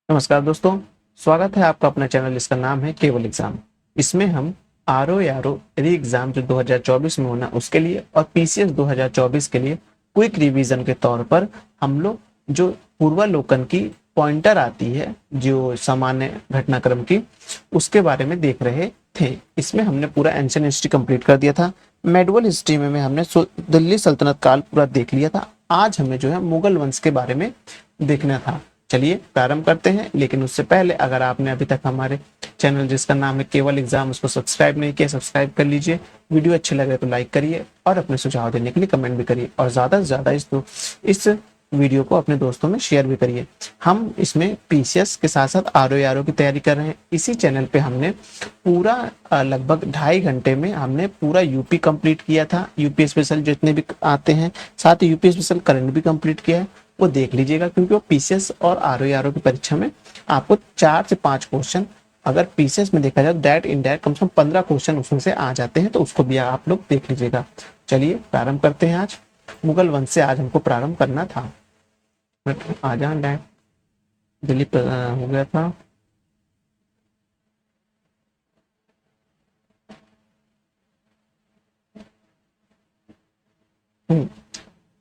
नमस्कार दोस्तों, स्वागत है आपका अपना चैनल जिसका नाम है केवल एग्जाम। इसमें हम आरओ यारो री एग्जाम जो 2024 में होना उसके लिए और पीसीएस 2024 के लिए क्विक रिवीजन के तौर पर हम लोग जो पूर्वालोकन की पॉइंटर आती है जो सामान्य घटनाक्रम की उसके बारे में देख रहे थे। इसमें हमने पूरा एंशियंट हिस्ट्री कंप्लीट कर दिया था। मेडवल हिस्ट्री में हमने दिल्ली सल्तनत काल पूरा देख लिया था। आज हमें जो है मुगल वंश के बारे में देखना था। चलिए प्रारंभ करते हैं, लेकिन उससे पहले अगर आपने अभी तक हमारे चैनल जिसका नाम है केवल एग्जाम उसको सब्सक्राइब नहीं किया, सब्सक्राइब कर लीजिए। वीडियो अच्छे लगे तो लाइक करिए और अपने सुझाव देने के लिए कमेंट भी करिए और ज़्यादा से ज़्यादा इस वीडियो को अपने दोस्तों में शेयर भी करिए। हम इसमें पीसीएस के साथ साथ आरओ की तैयारी कर रहे हैं। इसी चैनल पे हमने पूरा लगभग 2.5 घंटे में हमने पूरा यूपी कंप्लीट किया था। यूपी स्पेशल जितने भी आते हैं, साथ ही यूपी स्पेशल करंट भी कंप्लीट किया है, वो देख लीजिएगा, क्योंकि वो पीसीएस और आरओ की परीक्षा में आपको 4 से 5 क्वेश्चन, अगर पीसीएस में देखा जाए डायरेक्ट इनडायरेक्ट कम से कम 15 क्वेश्चन उसमें से आ जाते हैं, तो उसको भी आप लोग देख लीजिएगा। चलिए प्रारंभ करते हैं। आज मुगल वंश से आज हमको प्रारंभ करना था। आ जाए डायरेक्ट दिल्ली हो गया था।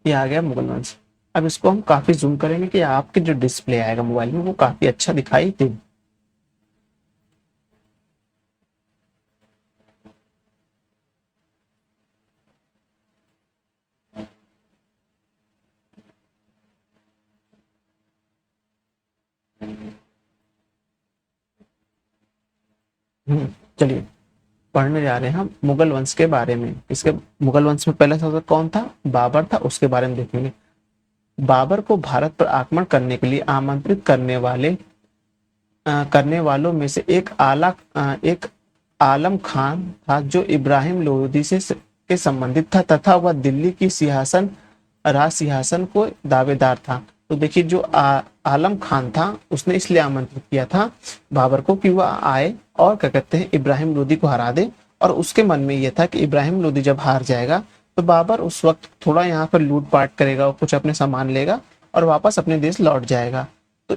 ये आ गया मुगल वंश। अब इसको हम काफी जूम करेंगे कि आपके जो डिस्प्ले आएगा मोबाइल में वो काफी अच्छा दिखाई दे। चलिए पढ़ने जा रहे हैं हम मुगल वंश के बारे में। इसके मुगल वंश में पहला शासक कौन था? बाबर था। उसके बारे में देखेंगे। बाबर को भारत पर आक्रमण करने के लिए आमंत्रित करने वालों में से एक आलम खान था, जो इब्राहिम लोदी के संबंधित था तथा वह दिल्ली की राज सिंहासन को दावेदार था। तो देखिए, जो आलम खान था उसने इसलिए आमंत्रित किया था बाबर को कि वह आए और क्या कहते हैं इब्राहिम लोदी को हरा दे। और उसके मन में यह था कि इब्राहिम लोदी जब हार जाएगा तो बाबर उस वक्त थोड़ा यहाँ पर लूटपाट करेगा और कुछ अपने सामान लेगा और वापस अपने देश लौट जाएगा। तो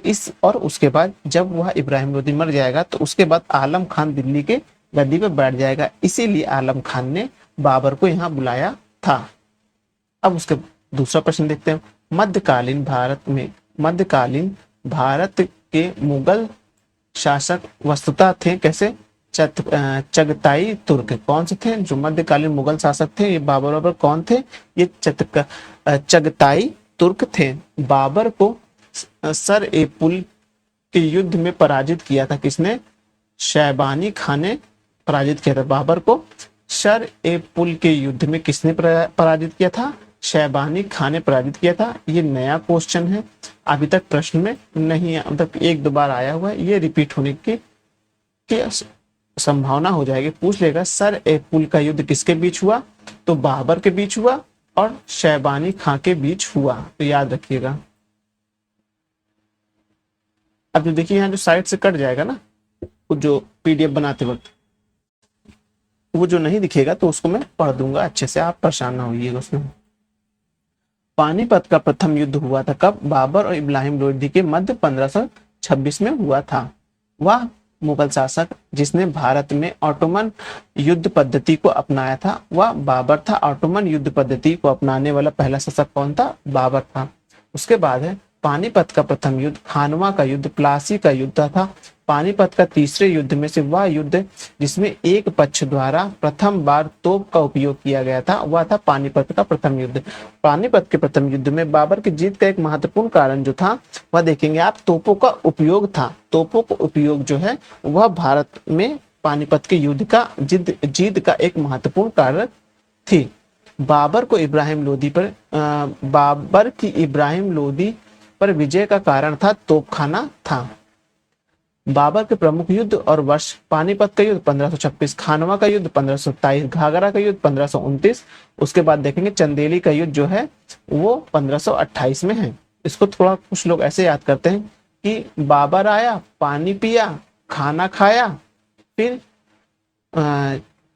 उसके बाद जब वह इब्राहिम लोदी मर जाएगा तो उसके बाद आलम खान दिल्ली के गद्दी पे बैठ जाएगा। इसीलिए आलम खान ने बाबर को यहाँ बुलाया था। अब उसके दूसरा प्रश्न देखते हैं। मध्यकालीन भारत के मुगल शासक वस्तुतः थे कैसे? चगताई तुर्क। कौन से थे जो मध्यकालीन मुगल शासक थे? ये बाबर कौन थे? ये चगताई तुर्क थे। बाबर को सर ए पुल के युद्ध में पराजित किया था। किसने? शैबानी खान ने पराजित किया था बाबर को। सर ए पुल के युद्ध में किसने पराजित किया था? शैबानी खान ने पराजित किया था। ये नया क्वेश्चन है, अभी तक प्रश्न में नहीं है, मतलब 1-2 बार आया हुआ है। ये रिपीट होने की संभावना हो जाएगी। पूछ लेगा सर ए पुल का युद्ध किसके बीच हुआ? तो बाबर के बीच हुआ और शैबानी खां के बीच हुआ, तो याद रखिएगा। अब जो देखिए यहाँ जो साइड से कट जाएगा ना, जो पीडीएफ बनाते वक्त वो जो नहीं दिखेगा तो उसको मैं पढ़ दूंगा अच्छे से, आप परेशान ना होइएगा उसमें। पानीपत का प्रथम युद्ध हुआ था कब? बाबर और इब्राहिम लोदी के मध्य 1526 में हुआ था। वह मुगल शासक जिसने भारत में ऑटोमन युद्ध पद्धति को अपनाया था वह बाबर था। ऑटोमन युद्ध पद्धति को अपनाने वाला पहला शासक कौन था? बाबर था। उसके बाद है पानीपत का प्रथम युद्ध, खानवा का युद्ध, प्लासी का युद्ध था। पानीपत का तीसरे युद्ध में से वह युद्ध जिसमें एक पक्ष द्वारा प्रथम बार तोप का उपयोग किया गया था वह था पानीपत का प्रथम युद्ध। पानीपत के प्रथम युद्ध में बाबर की जीत का एक महत्वपूर्ण कारण जो था वह देखेंगे आप, तोपों का उपयोग था। तोपों का उपयोग जो है वह भारत में पानीपत के युद्ध का जीत का एक महत्वपूर्ण कारण थी। बाबर की इब्राहिम लोदी पर विजय का कारण था तोपखाना था। बाबर के प्रमुख युद्ध और वर्ष: पानीपत का युद्ध 1526, खानवा का युद्ध 1527, घाघरा का युद्ध 1529। उसके बाद देखेंगे चंदेली का युद्ध जो है वो 1528 में है। इसको थोड़ा कुछ लोग ऐसे याद करते हैं कि बाबर आया, पानी पिया, खाना खाया, फिर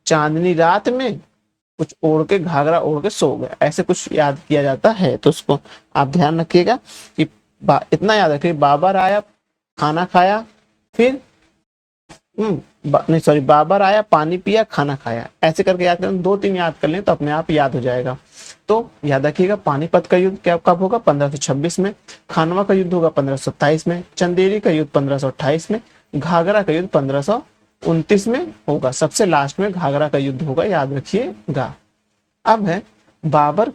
चांदनी रात में कुछ ओढ़ के, घाघरा ओढ़ के सो गए, ऐसे कुछ याद किया जाता है। तो उसको आप ध्यान रखिएगा कि इतना याद रखिए, बाबर आया, खाना खाया, फिर नहीं सॉरी, बाबर आया, पानी पिया, खाना खाया, ऐसे करके याद करें, 2-3 याद कर लें तो अपने आप याद हो जाएगा। तो याद रखिएगा, पानीपत का युद्ध क्या कब होगा? 1526 में। खानवा का युद्ध होगा 1527 में। चंदेरी का युद्ध 1528 में। घाघरा का युद्ध 1529 में होगा। सबसे लास्ट में घाघरा का युद्ध होगा, याद रखिएगा। अब है बाबर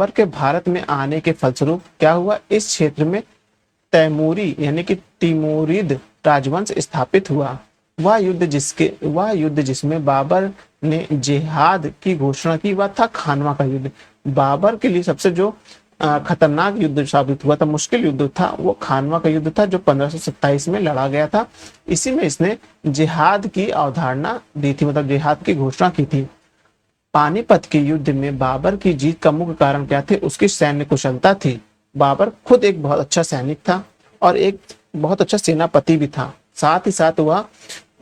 के भारत में आने के फलस्वरूप क्या हुआ? इस क्षेत्र में तैमूरी यानी कि तिमोरिद राजवंश स्थापित हुआ। वह युद्ध जिसमें बाबर ने जिहाद की घोषणा की, वह था खानवा का युद्ध। बाबर के लिए सबसे जो खतरनाक युद्ध साबित हुआ था, मुश्किल युद्ध था, वो खानवा का युद्ध था, जो 1527 में लड़ा गया था। इसी में इसने जिहाद की अवधारणा दी थी, मतलब जिहाद की घोषणा की थी। पानीपत के युद्ध में बाबर की जीत का मुख्य कारण क्या थे? उसकी सैन्य कुशलता थी। बाबर खुद एक बहुत अच्छा सैनिक था और एक बहुत अच्छा सेनापति भी था। साथ ही साथ वह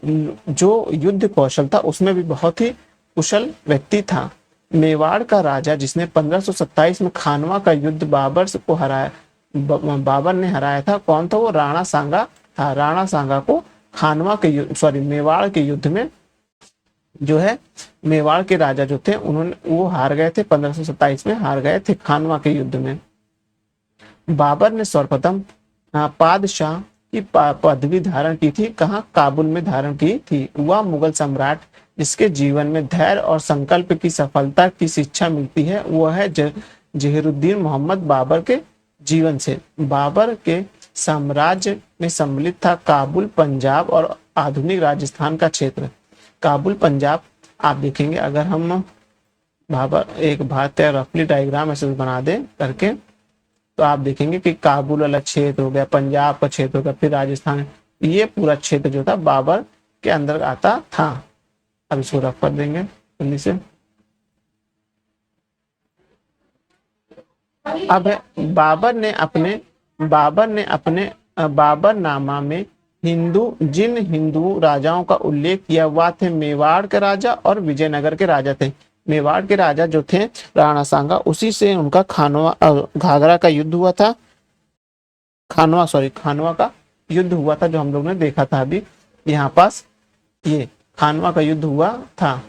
जो युद्ध कौशल था उसमें भी बहुत ही कुशल व्यक्ति था। मेवाड़ का राजा जिसने 1527 में खानवा का युद्ध बाबर ने हराया था, कौन था वो? राणा सांगा था। राणा सांगा को खानवा के मेवाड़ के युद्ध में जो है, मेवाड़ के राजा जो थे वो हार गए थे, 1527 में हार गए थे खानवा के युद्ध में। बाबर ने सर्वप्रथम पादशाह की पदवी धारण की थी। कहाँ? काबुल में धारण की थी। वह मुगल सम्राट जिसके जीवन में धैर्य और संकल्प की सफलता की शिक्षा मिलती है, वह है जहीरुद्दीन मोहम्मद बाबर के जीवन से। बाबर के साम्राज्य में सम्मिलित था काबुल, पंजाब और आधुनिक राजस्थान का क्षेत्र। काबुल, पंजाब, आप देखेंगे अगर हम एक भारत रफली डायग्राम ऐसे बना दे करके, तो आप देखेंगे कि काबुल वाला क्षेत्र हो गया, पंजाब का क्षेत्र हो गया, फिर राजस्थान, ये पूरा क्षेत्र जो था बाबर के अंदर आता था। अब इसको रफ कर देंगे जल्दी से। अब बाबरनामा में जिन हिंदू राजाओं का उल्लेख किया, वह थे मेवाड़ के राजा और विजयनगर के राजा थे। मेवाड़ के राजा जो थे राणा सांगा, उसी से उनका घाघरा का युद्ध हुआ था। खानवा का युद्ध हुआ था, जो हम लोग ने देखा था अभी यहाँ पास, ये खानवा का युद्ध हुआ था।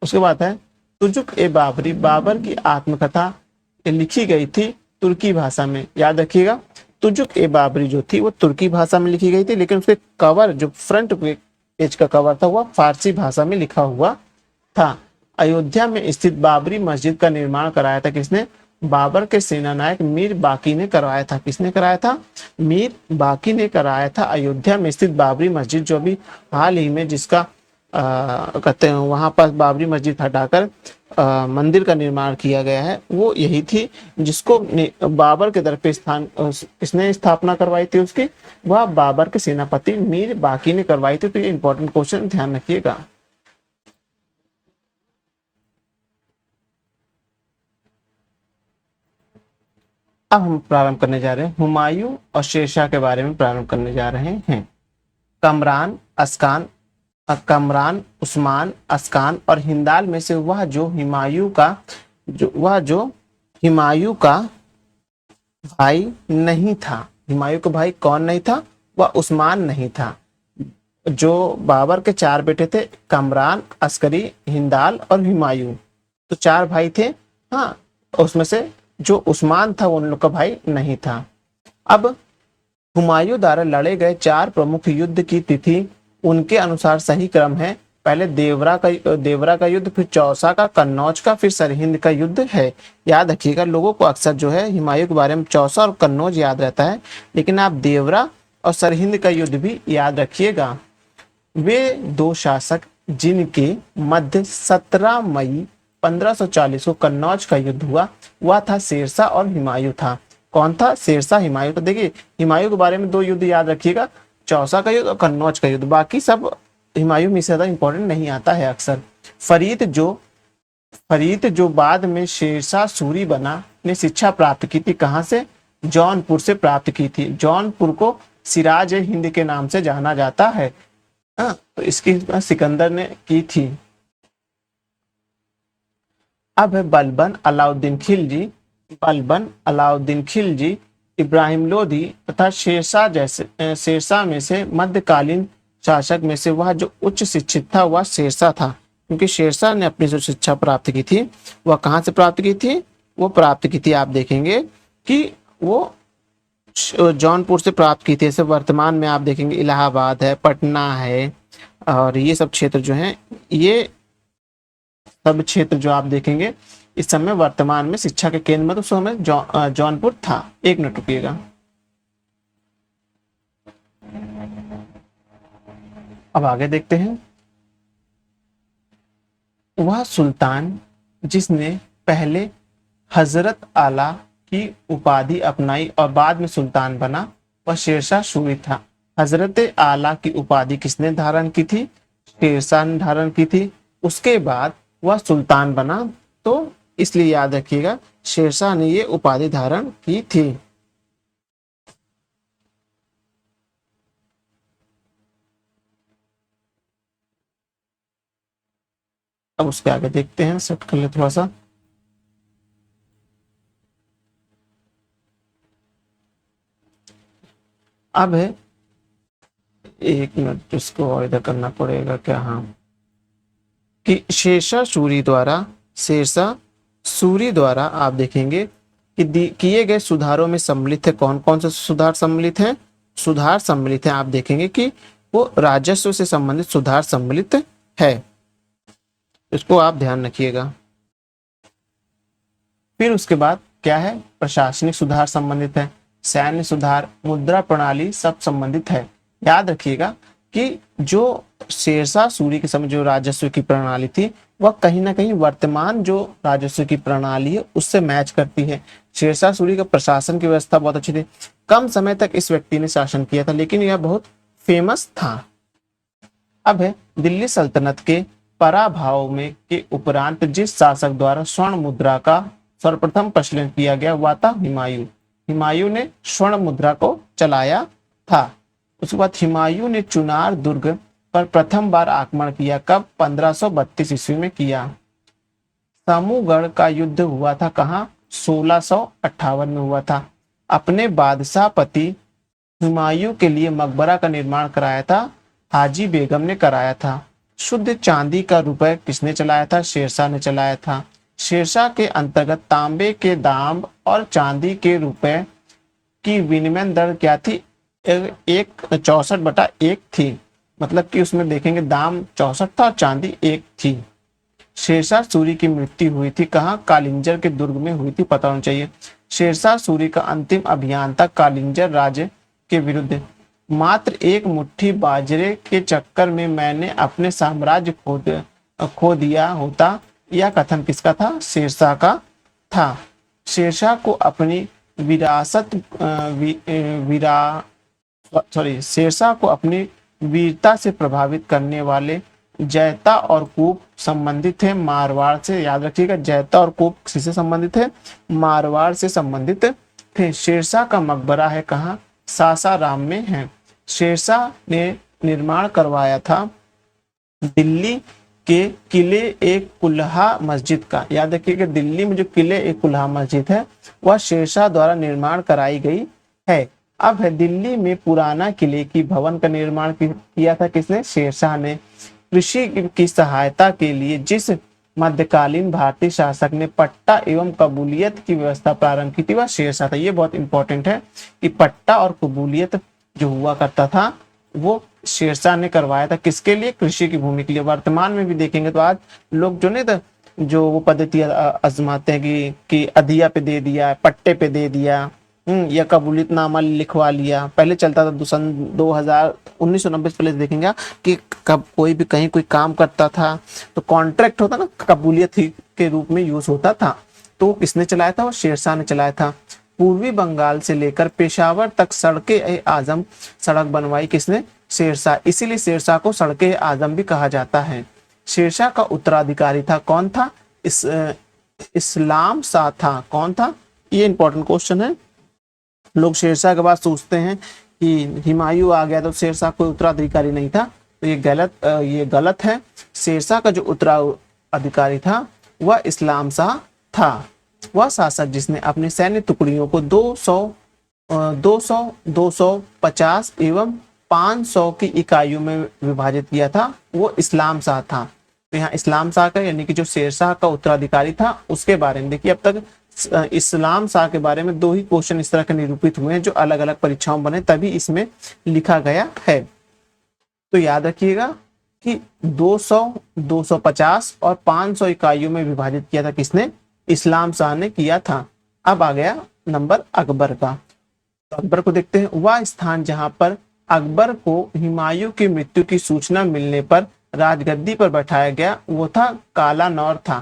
उसके बाद है तुजुक ए बाबरी। बाबर की आत्मकथा लिखी गई थी तुर्की भाषा में, याद रखिएगा। तुजुक ए बाबरी जो थी वो तुर्की भाषा में लिखी गई थी, लेकिन उसके कवर जो फ्रंट पेज का कवर था वह फारसी भाषा में लिखा हुआ था। अयोध्या में स्थित बाबरी मस्जिद का निर्माण कराया था किसने? बाबर के सेनानायक मीर बाकी ने करवाया था। किसने कराया था? मीर बाकी ने कराया था। अयोध्या में स्थित बाबरी मस्जिद, जो अभी हाल ही में जिसका कहते हैं वहां पर बाबरी मस्जिद हटाकर मंदिर का निर्माण किया गया है, वो यही थी जिसको बाबर के दर पे किसने स्थापना करवाई थी उसकी? वह बाबर के सेनापति मीर बाकी ने करवाई थी। तो ये इंपॉर्टेंट क्वेश्चन, ध्यान रखिएगा। अब हम प्रारंभ करने जा रहे हैं हुमायूं और शेरशाह के बारे में प्रारंभ करने जा रहे हैं। कमरान, उस्मान, अस्कान और हिंदाल में से वह जो हिमायूं का भाई नहीं था। हिमायूं का भाई कौन नहीं था? वह उस्मान नहीं था। जो बाबर के 4 बेटे थे, कमरान, अस्करी, हिंदाल और हुमायूं, तो 4 भाई थे। हाँ, उसमें से जो उस्मान था वो उन लोग का भाई नहीं था। अब हुमायूं द्वारा लड़े गए 4 प्रमुख युद्ध की तिथि उनके अनुसार सही क्रम है। पहले देवरा का युद्ध, फिर चौसा का, कन्नौज का, फिर सरहिंद का युद्ध है। याद रखिएगा, लोगों को अक्सर जो है हुमायूं के बारे में चौसा और कन्नौज याद रहता है, लेकिन आप देवरा और सरहिंद का युद्ध भी याद रखिएगा। वे 2 शासक जिनके मध्य 17 मई 1540 को कन्नौज का युद्ध हुआ, वह था शेरशाह और हुमायूं था। कौन था? शेरशाह, हुमायूं। तो देखिए, हुमायूं के बारे में 2 युद्ध याद रखिएगा, चौसा का युद्ध और कन्नौज का युद्ध। बाकी सब हुमायूं में से ज्यादा इंपॉर्टेंट नहीं आता है अक्सर। फरीद जो बाद में शेरशाह सूरी बना, ने शिक्षा प्राप्त की थी कहाँ से? जौनपुर से प्राप्त की थी। जौनपुर को सिराज हिंद के नाम से जाना जाता है। तो इसकी सिकंदर ने की थी। अब है बलबन अलाउद्दीन खिलजी। इब्राहिम लोदी तथा शेरशाह जैसे शेरशाह में से मध्यकालीन शासक में से वह जो उच्च शिक्षित था वह शेरशाह था, क्योंकि शेरशाह ने अपनी जो शिक्षा प्राप्त की थी वह कहाँ से प्राप्त की थी, वो प्राप्त की थी आप देखेंगे कि वो जौनपुर से प्राप्त की थी। जैसे वर्तमान में आप देखेंगे इलाहाबाद है, पटना है, और ये सब क्षेत्र जो हैं, ये सब क्षेत्र जो आप देखेंगे इस समय वर्तमान में शिक्षा के केंद्र में, तो उस समय जौनपुर था। एक मिनट रुकिएगा। अब आगे देखते हैं। वह सुल्तान जिसने पहले हजरत आला की उपाधि अपनाई और बाद में सुल्तान बना वह शेरशाह सूरी था। हजरत आला की उपाधि किसने धारण की थी, शेरशाह ने धारण की थी। उसके बाद वह सुल्तान बना, तो इसलिए याद रखिएगा शेरशाह ने ये उपाधि धारण की थी। अब उसके आगे देखते हैं, सेट कर ले थोड़ा सा। अब है एक मिनट, इसको और इधर करना पड़ेगा क्या, हाँ, कि शेरशाह सूरी द्वारा आप देखेंगे कि किए गए सुधारों में सम्मिलित है। कौन कौन से सुधार सम्मिलित हैं, सुधार सम्मिलित है, आप देखेंगे कि वो राजस्व से संबंधित सुधार सम्मिलित है, इसको आप ध्यान रखिएगा। फिर उसके बाद क्या है, प्रशासनिक सुधार संबंधित है, सैन्य सुधार, मुद्रा प्रणाली सब संबंधित है। याद रखिएगा कि जो शेरशाह सूरी के समय जो राजस्व की प्रणाली थी वह कहीं ना कहीं वर्तमान जो राजस्व की प्रणाली है उससे मैच करती है। शेरशाह सूरी का प्रशासन की व्यवस्था बहुत अच्छी थी। कम समय तक इस व्यक्ति ने शासन किया था, लेकिन यह बहुत फेमस था। अब है दिल्ली सल्तनत के पराभव में के उपरांत जिस शासक द्वारा स्वर्ण मुद्रा का सर्वप्रथम प्रचलन किया गया वह था हुमायूं। हुमायूं ने स्वर्ण मुद्रा को चलाया था। उसके बाद हुमायूं ने चुनार दुर्ग पर प्रथम बार आक्रमण किया, कब, 1532 ईस्वी में किया। सामूगढ़ का युद्ध हुआ था कहाँ, 1658 में हुआ था। अपने बादशाह पति हुमायूं के लिए मकबरा का निर्माण कराया था, हाजी बेगम ने कराया था। शुद्ध चांदी का रुपए किसने चलाया था, शेरशाह ने चलाया था। शेरशाह के अंतर्गत तांबे के दाम और चांदी के रुपए की विनिमय दर क्या थी, 64/1 थी। मतलब कि उसमें देखेंगे दाम 64 था और चांदी 1 थी। शेरशाह सूरी की मृत्यु हुई थी कहाँ, कालिंजर के दुर्ग में हुई थी, पता होना चाहिए। शेरशाह सूरी का अंतिम अभियान था कालिंजर राज्य के विरुद्ध। मात्र एक मुट्ठी बाजरे के चक्कर में मैंने अपने साम्राज्य खो दिया होता, यह कथन किसका था, शेरशाह का था। शेरशाह को अपनी शेरशाह को अपनी वीरता से प्रभावित करने वाले जैता और कूप संबंधित है मारवाड़ से। याद रखिएगा जैता और कूप किससे संबंधित है, मारवाड़ से संबंधित थे। शेरशाह का मकबरा है कहाँ, सासाराम में है। शेरशाह ने निर्माण करवाया था दिल्ली के किले एक कुल्हा मस्जिद का। याद रखिएगा दिल्ली में जो किले एक कुल्हा मस्जिद है वह शेरशाह द्वारा निर्माण कराई गई है। अब है दिल्ली में पुराना किले की भवन का निर्माण किया था किसने, शेरशाह ने। कृषि की सहायता के लिए जिस मध्यकालीन भारतीय शासक ने पट्टा एवं कबूलियत की व्यवस्था प्रारंभ की थी वह शेरशाह था। ये बहुत इंपॉर्टेंट है कि पट्टा और कबूलियत जो हुआ करता था वो शेरशाह ने करवाया था, किसके लिए, कृषि की भूमि के लिए। वर्तमान में भी देखेंगे तो आज लोग जो नहीं जो वो पद्धति आजमाते हैं कि अधिया पे दे दिया, पट्टे पे दे दिया, या कबूलियतनामा लिखवा लिया। पहले चलता था सन 1990 से पहले देखेंगे कि कब कोई भी कहीं कोई काम करता था तो कॉन्ट्रैक्ट होता ना, कबूलियत के रूप में यूज होता था। तो किसने चलाया था, वो शेरशाह ने चलाया था। पूर्वी बंगाल से लेकर पेशावर तक सड़के आजम सड़क बनवाई किसने, शेरशाह। इसीलिए शेरशाह को सड़के आजम भी कहा जाता है। शेरशाह का उत्तराधिकारी था कौन था, इस्लाम शाह था। कौन था, ये इंपॉर्टेंट क्वेश्चन है। लोग शेरशाह के बाद सोचते हैं कि हुमायूं आ गया तो शेरशाह कोई उत्तराधिकारी नहीं था, तो ये गलत है। शेरशाह का जो उत्तराधिकारी था वह इस्लाम शाह था। वह शासक जिसने अपनी सैन्य टुकड़ियों को 200 200, 250 एवं 500 की इकाइयों में विभाजित किया था, वो इस्लाम शाह था। तो यहाँ इस्लाम शाह का यानी कि जो शेरशाह का उत्तराधिकारी था उसके बारे में देखिए। अब तक इस्लाम शाह के बारे में 2 ही क्वेश्चन इस तरह के निरूपित हुए हैं जो अलग अलग परीक्षाओं में बने, तभी इसमें लिखा गया है। तो याद रखिएगा कि 200, 250 और 500 इकाइयों में विभाजित किया था किसने? इस्लाम शाह ने किया था। अब आ गया नंबर अकबर का। तो अकबर को देखते हैं। वह स्थान जहां पर अकबर को हुमायूं की मृत्यु की सूचना मिलने पर राजगद्दी पर बैठाया गया वो था कालानौर था।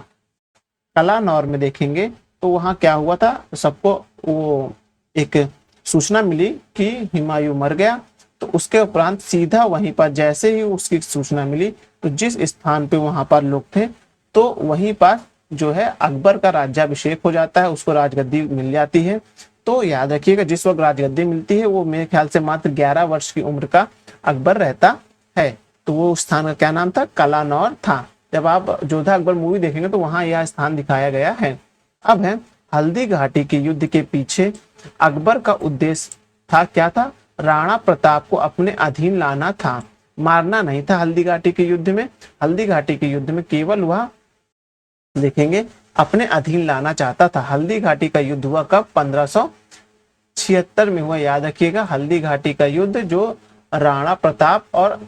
कालानौर में देखेंगे तो वहां क्या हुआ था, सबको वो एक सूचना मिली कि हुमायूं मर गया। तो उसके उपरांत सीधा वहीं पर जैसे ही उसकी सूचना मिली तो जिस स्थान पे वहां पर लोग थे तो वहीं पर जो है अकबर का राज्याभिषेक हो जाता है, उसको राजगद्दी मिल जाती है। तो याद रखिएगा जिस वक्त राजगद्दी मिलती है वो मेरे ख्याल से मात्र 11 वर्ष की उम्र का अकबर रहता है। तो वो स्थान का क्या नाम था? कलानौर था। जब आप जोधा अकबर मूवी देखेंगे तो वहां यह स्थान दिखाया गया है। अब है हल्दी घाटी के युद्ध के पीछे अकबर का उद्देश्य था क्या था? राणा प्रताप को अपने अधीन लाना था, मारना नहीं था। हल्दी घाटी के युद्ध में, हल्दी घाटी के युद्ध में केवल वह देखेंगे अपने अधीन लाना चाहता था। हल्दी घाटी का युद्ध हुआ कब? 1576 में हुआ। याद रखिएगा हल्दी घाटी का युद्ध जो राणा प्रताप और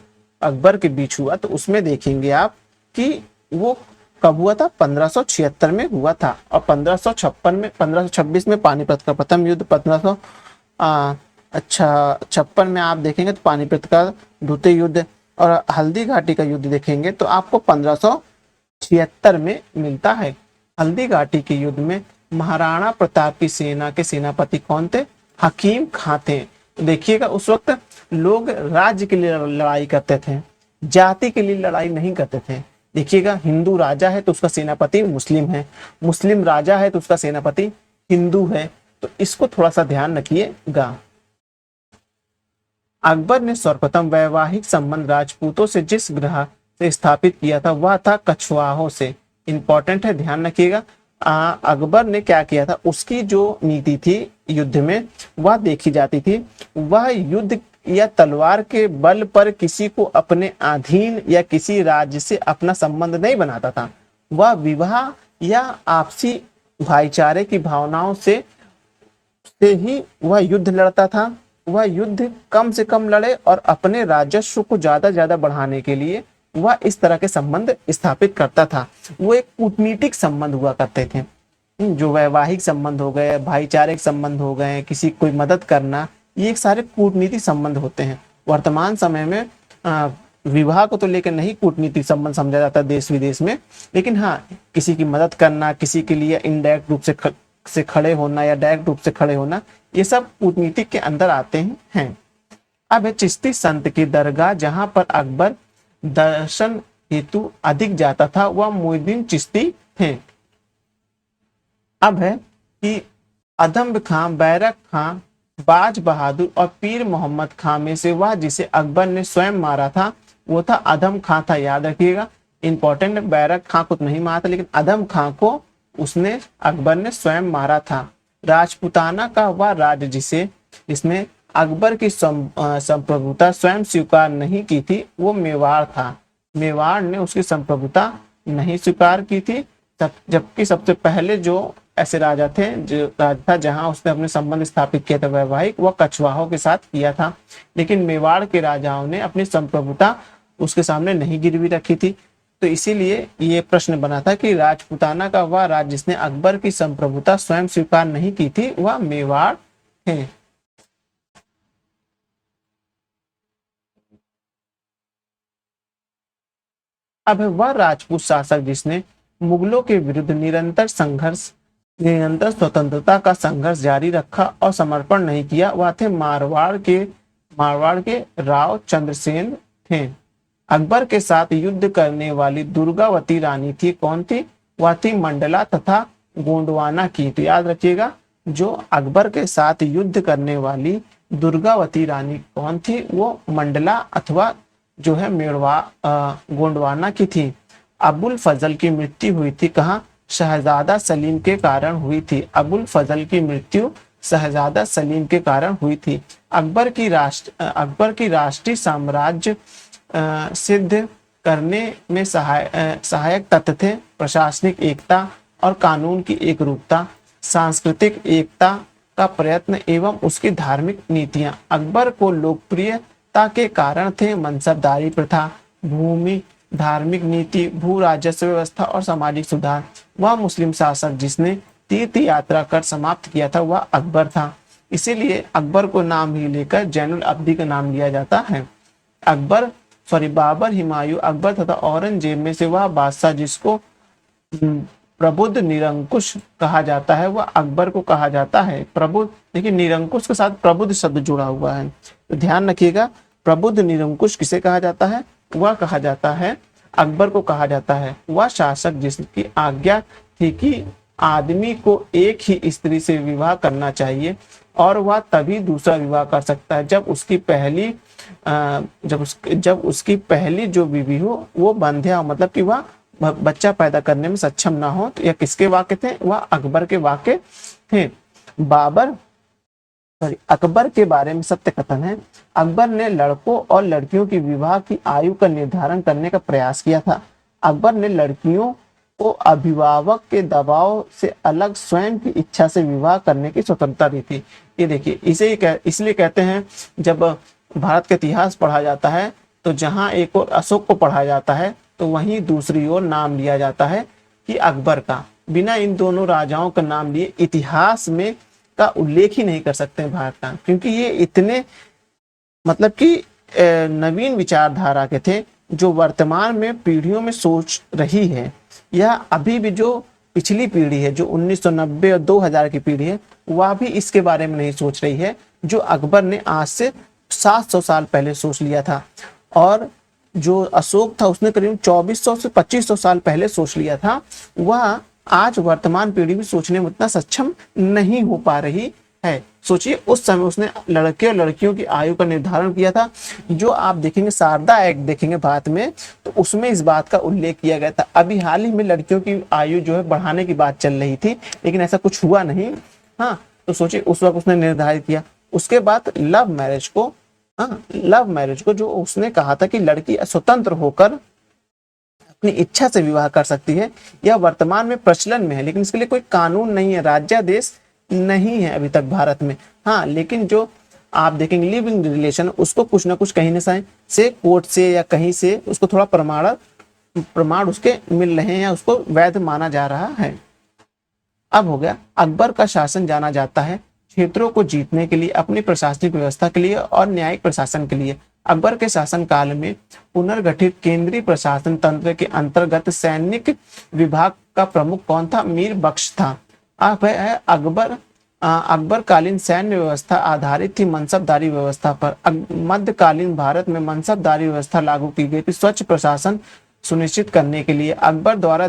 अकबर के बीच हुआ, तो उसमें देखेंगे आप कि वो कब हुआ था? 1576 में हुआ था। और 1556 में, 1526 में पानीपत का प्रथम युद्ध, 1556 में आप देखेंगे तो पानीपत का द्वितीय युद्ध, और हल्दी घाटी का युद्ध देखेंगे तो आपको 1576 में मिलता है। हल्दी घाटी के युद्ध में महाराणा प्रताप की सेना के सेनापति कौन थे? हकीम खां थे। तो देखिएगा उस वक्त लोग राज्य के लिए लड़ाई करते थे, जाति के लिए लड़ाई नहीं करते थे। देखिएगा हिंदू राजा है तो उसका सेनापति मुस्लिम है, मुस्लिम राजा है तो उसका सेनापति हिंदू है। तो इसको थोड़ा सा ध्यान रखिएगा। अकबर ने सर्वप्रथम वैवाहिक संबंध राजपूतों से जिस ग्रह से स्थापित किया था वह था कछवाहों से। इंपॉर्टेंट है, ध्यान रखिएगा। अकबर ने क्या किया था, उसकी जो नीति थी युद्ध में वह देखी जाती थी, वह युद्ध या तलवार के बल पर किसी को अपने अधीन या किसी राज्य से अपना संबंध नहीं बनाता था। वह विवाह या आपसी भाईचारे की भावनाओं से ही वह युद्ध लड़ता था। वह युद्ध कम से कम लड़े और अपने राजस्व को ज्यादा बढ़ाने के लिए वह इस तरह के संबंध स्थापित करता था। वो एक कूटनीतिक संबंध हुआ करते थे। जो वैवाहिक संबंध हो गए, भाईचारे संबंध हो गए, किसी कोई मदद करना, ये एक सारे कूटनीतिक संबंध होते हैं। वर्तमान समय में विवाह को तो लेकर नहीं कूटनीतिक संबंध समझा जाता देश विदेश में, लेकिन हाँ किसी की मदद करना, किसी के लिए इनडायरेक्ट रूप से खड़े होना या डायरेक्ट रूप से खड़े होना, ये सब कूटनीतिक के अंदर आते हैं। अब है चिश्ती संत की दरगाह जहां पर अकबर दर्शन हेतु अधिक जाता था, वह मोइनुद्दीन चिश्ती थे। अब है कि अदम्ब खां, बैरक खां, बाज बहादुर और पीर मोहम्मद खां में से वह जिसे अकबर ने स्वयं मारा था वो था अदम खां था। याद रखिएगा, इंपॉर्टेंट। बैरक खां को तो नहीं मारा था, लेकिन अदम खां को उसने अकबर ने स्वयं मारा था। राजपुताना का वह राज्य जिसने अकबर की संप्रभुता स्वयं स्वीकार नहीं की थी वो मेवाड़ था। मेवाड़ ने उसकी संप्रभुता नहीं स्वीकार की थी, जबकि सबसे पहले जो ऐसे राजा थे, जो राजा था जहां उसने अपने संबंध स्थापित किया था वैवाहिक, वह कछवाहों के साथ किया था। लेकिन मेवाड़ के राजाओं ने अपनी संप्रभुता उसके सामने नहीं गिरवी रखी थी। तो इसीलिए ये प्रश्न बना था कि राजपुताना का वह राज्य जिसने अकबर की संप्रभुता स्वयं स्वीकार नहीं की थी वह मेवाड़ है। अब वह राजपूत शासक जिसने मुगलों के विरुद्ध निरंतर स्वतंत्रता का संघर्ष जारी रखा और समर्पण नहीं किया, वह थे मारवाड़ के राव चंद्रसेन थे। अकबर के साथ युद्ध करने वाली दुर्गावती रानी थी, कौन थी? वह थी मंडला तथा गोंडवाना की। तो याद रखिएगा, जो अकबर के साथ युद्ध करने वाली दुर्गावती रानी कौन थी? वो मंडला अथवा जो है गोंडवाना की थी। अबुल फजल की मृत्यु हुई थी कहाँ? शहजादा सलीम के कारण हुई थी। अबुल फजल की मृत्यु शहजादा सलीम के कारण हुई थी। अकबर की राष्ट्रीय साम्राज्य सिद्ध करने में सहायक तत्व थे प्रशासनिक एकता और कानून की एकरूपता, सांस्कृतिक एकता का प्रयत्न एवं उसकी धार्मिक नीतियां। अकबर को लोकप्रियता के कारण थे मनसबदारी प्रथा, भूमि, धार्मिक नीति, भू राजस्व व्यवस्था और सामाजिक सुधार। वह मुस्लिम शासक जिसने तीर्थ यात्रा कर समाप्त किया था वह अकबर था। इसीलिए अकबर को नाम ही लेकर जैनुल अब्दी का नाम लिया जाता है। बाबर, हुमायूं, अकबर तथा औरंगजेब में से वह बादशाह जिसको प्रबुद्ध निरंकुश कहा जाता है वह अकबर को कहा जाता है। प्रबुद्ध, देखिए निरंकुश के साथ प्रबुद्ध शब्द जुड़ा हुआ है, तो ध्यान रखिएगा। प्रबुद्ध निरंकुश किसे कहा जाता है? वह कहा जाता है अकबर को कहा जाता है। वह शासक जिसकी आज्ञा थी कि आदमी को एक ही स्त्री से विवाह करना चाहिए और वह तभी दूसरा विवाह कर सकता है जब उसकी पहली जो बीवी हो वो बंध्या हो, मतलब कि वह बच्चा पैदा करने में सक्षम ना हो। तो यह किसके वाक्य थे? वह अकबर के वाक्य थे। अकबर के बारे में सत्य कथन है। अकबर ने लड़कों और लड़कियों की विवाह की आयु का निर्धारण करने का प्रयास किया था। अकबर ने लड़कियों को अभिभावक के दबाव से अलग स्वयं की इच्छा से विवाह करने की स्वतंत्रता दी थी। ये देखिए, इसलिए कहते हैं जब भारत का इतिहास पढ़ा जाता है तो जहां एक और अशोक को पढ़ा जाता है तो वहीं दूसरी ओर नाम लिया जाता है कि अकबर का। बिना इन दोनों राजाओं का नाम लिए इतिहास में का उल्लेख ही नहीं कर सकते भारत का, क्योंकि ये इतने मतलब कि नवीन विचारधारा के थे जो वर्तमान में पीढ़ियों में सोच रही है, या अभी भी जो पिछली पीढ़ी है जो 1990 और 2000 की पीढ़ी है वह भी इसके बारे में नहीं सोच रही है जो अकबर ने आज से 700 साल पहले सोच लिया था। और जो अशोक था उसने करीब 2400 से 2500 साल पहले सोच लिया था, वह आज वर्तमान पीढ़ी भी सोचने में उतना सक्षम नहीं हो पा रही है। सोचिए उस समय उसने लड़के और लड़कियों की आयु का निर्धारण किया था। जो आप देखेंगे शारदा एक्ट देखेंगे भारत में तो उसमें इस बात का उल्लेख किया गया था। अभी हाल ही में लड़कियों की आयु जो है बढ़ाने की बात चल रही थी लेकिन ऐसा कुछ हुआ नहीं। हाँ, तो सोचिए उस वक्त उसने निर्धारित किया। उसके बाद लव मैरिज को जो उसने कहा था कि लड़की स्वतंत्र होकर अपनी इच्छा से विवाह कर सकती है, यह वर्तमान में प्रचलन में है लेकिन इसके लिए कोई कानून नहीं है, राज्यादेश नहीं है अभी तक भारत में। हाँ, लेकिन जो आप देखेंगे लिविंग रिलेशन उसको कुछ ना कुछ कहीं ना से कोर्ट से या कहीं से उसको थोड़ा प्रमाण उसके मिल रहे हैं या उसको वैध माना जा रहा है। अब हो गया, अकबर का शासन जाना जाता है क्षेत्रों को जीतने के लिए, अपनी प्रशासनिक व्यवस्था के लिए और न्यायिक प्रशासन के लिए। अकबर के शासन काल में पुनर्गठित केंद्रीय प्रशासन तंत्र के अंतर्गत सैनिक विभाग का प्रमुख कौन था? मीर बख्श था। अब है अकबरकालीन सैन्य व्यवस्था आधारित थी मनसबदारी व्यवस्था पर। मध्यकालीन भारत में मनसबदारी व्यवस्था लागू की गई थी स्वच्छ प्रशासन सुनिश्चित करने के लिए। अकबर द्वारा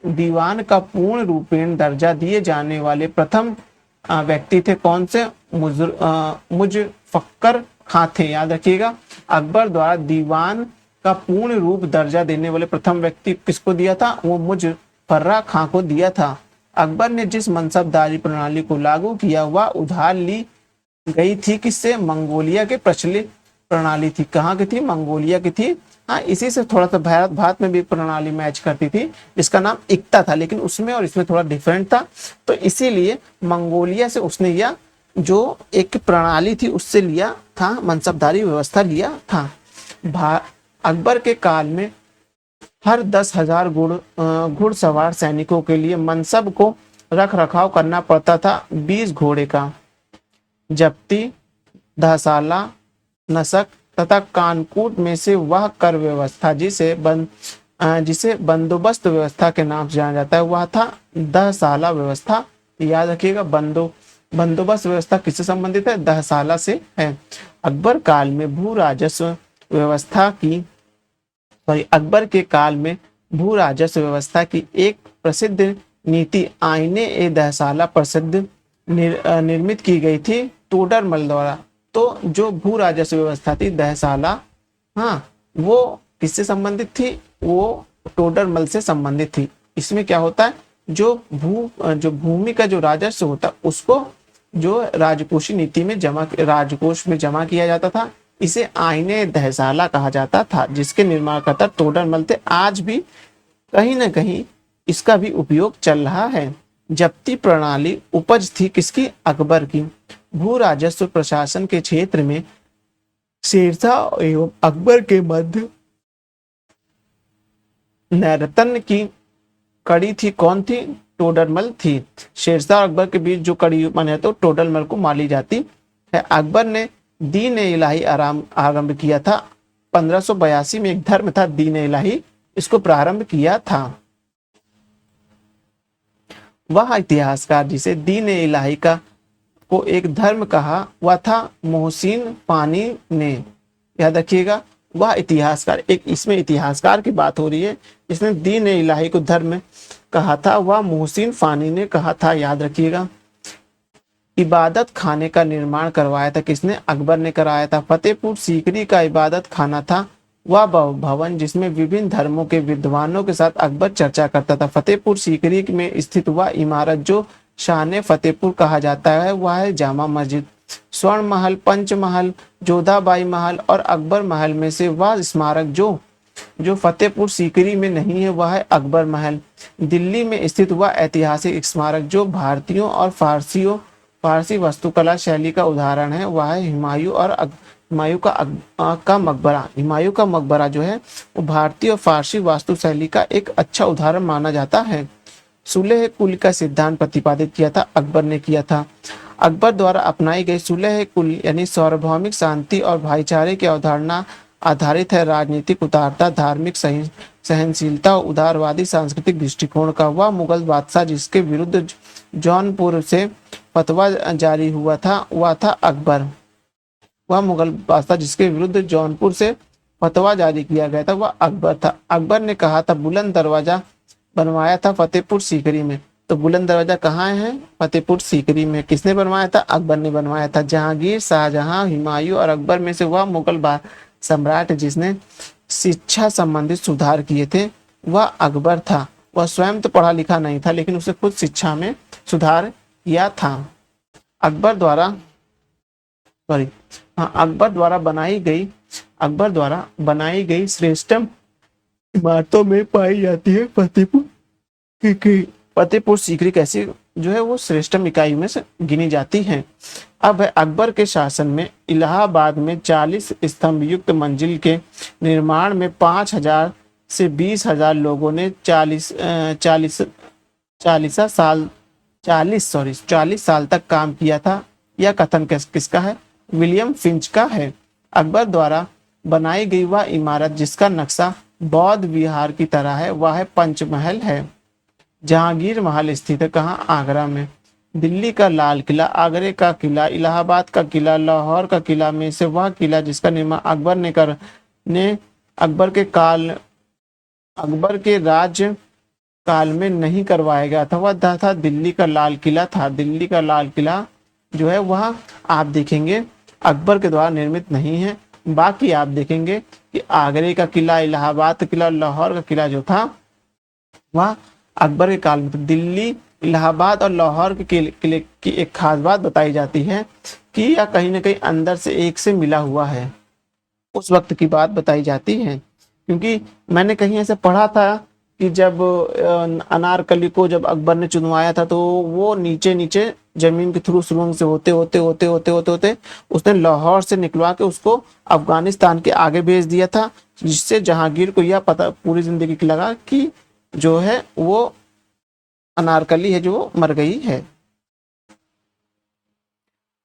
दीवान का पूर्ण रूपेण दर्जा दिए जाने वाले प्रथम व्यक्ति थे कौन से? मुजफ्फर खां थे। याद रखिएगा, अकबर द्वारा दीवान का पूर्ण रूप दर्जा देने वाले प्रथम व्यक्ति किसको दिया था? वो मुजफ्फर खां को दिया था। अकबर ने जिस मनसबदारी प्रणाली को लागू किया वह उधार ली गई थी किससे? मंगोलिया के प्रचलित प्रणाली थी। कहाँ की थी? मंगोलिया की थी। हाँ, इसी से थोड़ा सा भारत में भी प्रणाली मैच करती थी जिसका नाम इक्ता था, लेकिन उसमें और इसमें थोड़ा डिफरेंट था। तो इसीलिए मंगोलिया से उसने यह जो एक प्रणाली थी उससे लिया था, मनसबदारी व्यवस्था लिया था। अकबर के काल में हर 10,000 घुड़सवार सैनिकों के लिए मनसब को रख रखाव करना पड़ता था 20 घोड़े का। जब्ती, दहसाला, नसक तथा कानकूट में से वह कर व्यवस्था जिसे बंदोबस्त व्यवस्था के नाम से जाना जाता है वह था दहसाला व्यवस्था। याद रखिएगा, बंदोबस्त व्यवस्था किससे संबंधित है? दहसाला से है। अकबर के काल में भू राजस्व व्यवस्था की एक प्रसिद्ध नीति आईने ए दहसाला प्रसिद्ध निर्मित की गई थी टोडरमल द्वारा। तो जो भू राजस्व व्यवस्था थी दहसाला, हाँ, वो किससे संबंधित थी? वो टोडरमल से संबंधित थी। इसमें क्या होता है? जो भूमि का जो राजस्व होता उसको जो राजकोष में जमा किया जाता था। इसे आईने दहसाला कहा जाता था, जिसके निर्माणकर्ता टोडरमल थे। आज भी कहीं ना कहीं इसका भी उपयोग चल रहा है। जब्ती प्रणाली उपज थी किसकी? अकबर की। भू राजस्व प्रशासन के क्षेत्र में शेरशाह एवं अकबर के मध्य नैरतन की कड़ी थी। कौन थी? टोडरमल थी। शेरशाह और अकबर के बीच जो कड़ी बने तो टोडरमल को मानी जाती है। अकबर ने दीन इलाही आरंभ किया था। 1582 में एक धर्म था दीन इलाही, इसको प्रारंभ किया था। वह इतिहासकार जिसे दीन इलाही का को एक धर्म कहा, वह था मोहसिन फानी ने। याद रखिएगा, वह इतिहासकार, एक इसमें इतिहासकार की बात हो रही है, इसने दीन इलाही को धर्म कहा था, वह मोहसिन फानी ने कहा था। याद रखिएगा। इबादत खाने का निर्माण करवाया था किसने? अकबर ने कराया था। फतेहपुर सीकरी का इबादत खाना था वह भवन जिसमें विभिन्न धर्मों के विद्वानों के साथ अकबर चर्चा करता था। फतेहपुर सीकरी में स्थित वह इमारत जो शान फतेहपुर कहा जाता है, वह है जामा मस्जिद। स्वर्ण महल, पंच महल, जोधाबाई महल और अकबर महल में से वह स्मारक जो जो फतेहपुर सीकरी में नहीं है, वह है अकबर महल। दिल्ली में स्थित वह ऐतिहासिक स्मारक जो भारतीयों और फारसी वास्तुकला शैली का उदाहरण है, वह है हुमायूं का मकबरा। हुमायूं का मकबरा जो है वो भारतीय और फारसी वास्तु शैली का एक अच्छा उदाहरण माना जाता है। सुलह कुल का सिद्धांत प्रतिपादित किया था अकबर ने किया था। अकबर द्वारा अपनाई गई सुलह कुल यानी सार्वभौमिक शांति और भाईचारे की अवधारणा आधारित है राजनीतिक उदारता, धार्मिक सहनशीलता और उदारवादी सांस्कृतिक दृष्टिकोण का। वह मुगल बादशाह जिसके विरुद्ध जौनपुर से फतवा जारी हुआ था, वह था अकबर। वह मुगल बादशाह जिसके विरुद्ध जौनपुर से फतवा जारी किया गया था, वह अकबर था। अकबर ने कहा था बुलंद दरवाजा बनवाया था फतेहपुर सीकरी में। तो बुलंद दरवाजा कहाँ है? फतेहपुर सीकरी में। किसने बनवाया था? अकबर ने बनवाया था। जहांगीर, शाहजहां, हुमायूं और अकबर में से वह मुगल सम्राट जिसने शिक्षा संबंधित सुधार किए थे, वह अकबर था। वह स्वयं तो पढ़ा लिखा नहीं था, लेकिन उसे खुद शिक्षा में सुधार किया था। अकबर द्वारा अकबर द्वारा बनाई गई श्रेष्ठतम इमारतों में पाई जाती है फतेहपुर सीकरी कैसी जो है वो श्रेष्ठतम इकाई में से गिनी जाती है। अब है अकबर के शासन में इलाहाबाद में 40 स्तंभ युक्त मंजिल के निर्माण में 5,000 से 20,000 लोगों ने 40 साल तक काम किया था। यह कथन किसका है? विलियम फिंच का है। अकबर द्वारा बनाई गई वह इमारत जिसका नक्शा बौद्ध विहार की तरह है, वह है पंचमहल है। जहांगीर महल स्थित है कहाँ? आगरा में। दिल्ली का लाल किला, आगरे का किला, इलाहाबाद का किला, लाहौर का किला में से वह किला जिसका निर्माण अकबर के राज्य काल में नहीं करवाया गया था, वह था दिल्ली का लाल किला था। दिल्ली का लाल किला जो है वह आप देखेंगे अकबर के द्वारा निर्मित नहीं है। बाकी आप देखेंगे कि आगरे का किला, इलाहाबाद का किला, लाहौर का किला जो था वह अकबर के काल में। दिल्ली, इलाहाबाद और लाहौर के किले की एक खास बात बताई जाती है कि यह कहीं ना कहीं अंदर से एक से मिला हुआ है। उस वक्त की बात बताई जाती है, क्योंकि मैंने कहीं ऐसे पढ़ा था कि जब अनारकली को जब अकबर ने चुनवाया था तो वो नीचे नीचे जमीन के थ्रू सुरंग से होते उसने लाहौर से निकलवा के उसको अफगानिस्तान के आगे भेज दिया था, जिससे जहांगीर को यह पता पूरी जिंदगी की लगा कि जो है वो अनारकली है जो मर गई है।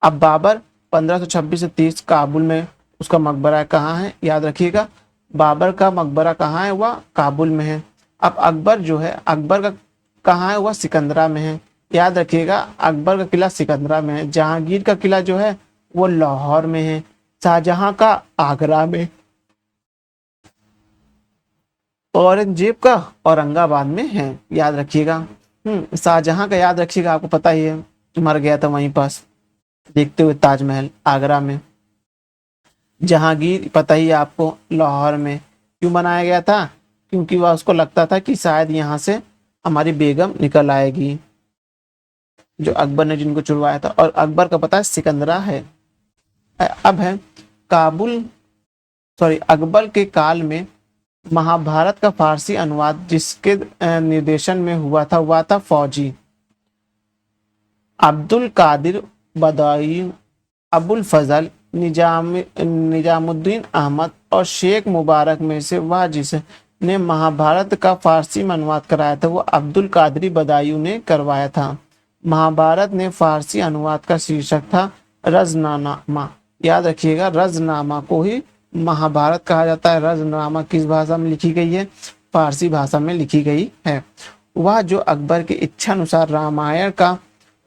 अब बाबर 1526 से 30 काबुल में उसका मकबरा कहाँ है? याद रखिएगा, बाबर का मकबरा कहाँ है? वह काबुल में है। अब अकबर जो है, अकबर का कहाँ है? वह सिकंदरा में है। याद रखिएगा, अकबर का किला सिकंदरा में है। जहांगीर का किला जो है वो लाहौर में है। शाहजहां का आगरा में, औरंगजेब का औरंगाबाद में है। याद रखिएगा। शाहजहां का याद रखिएगा, आपको पता ही है मर गया था वहीं पास देखते हुए ताजमहल आगरा में। जहांगीर पता ही आपको लाहौर में। क्यों बनाया गया था? क्योंकि वह उसको लगता था कि शायद यहाँ से हमारी बेगम निकल आएगी, जो अकबर ने जिनको चुनवाया था। और अकबर का पता है सिकंदरा है। अब है काबुल, सॉरी, अकबर के काल में महाभारत का फारसी अनुवाद जिसके निर्देशन में हुआ था फौजी अब्दुल कादिर बदायूं, अबुल फजल, निजामुद्दीन अहमद और शेख मुबारक में से वह जिसने महाभारत का फारसी में अनुवाद कराया था वो अब्दुल कादरी बदायूं ने करवाया था। महाभारत ने फारसी अनुवाद का शीर्षक था रजनामा। याद रखिएगा, रजनामा को ही महाभारत कहा जाता है। रजनामा किस भाषा में लिखी गई है? फारसी भाषा में लिखी गई है। वह जो अकबर की इच्छा अनुसार रामायण का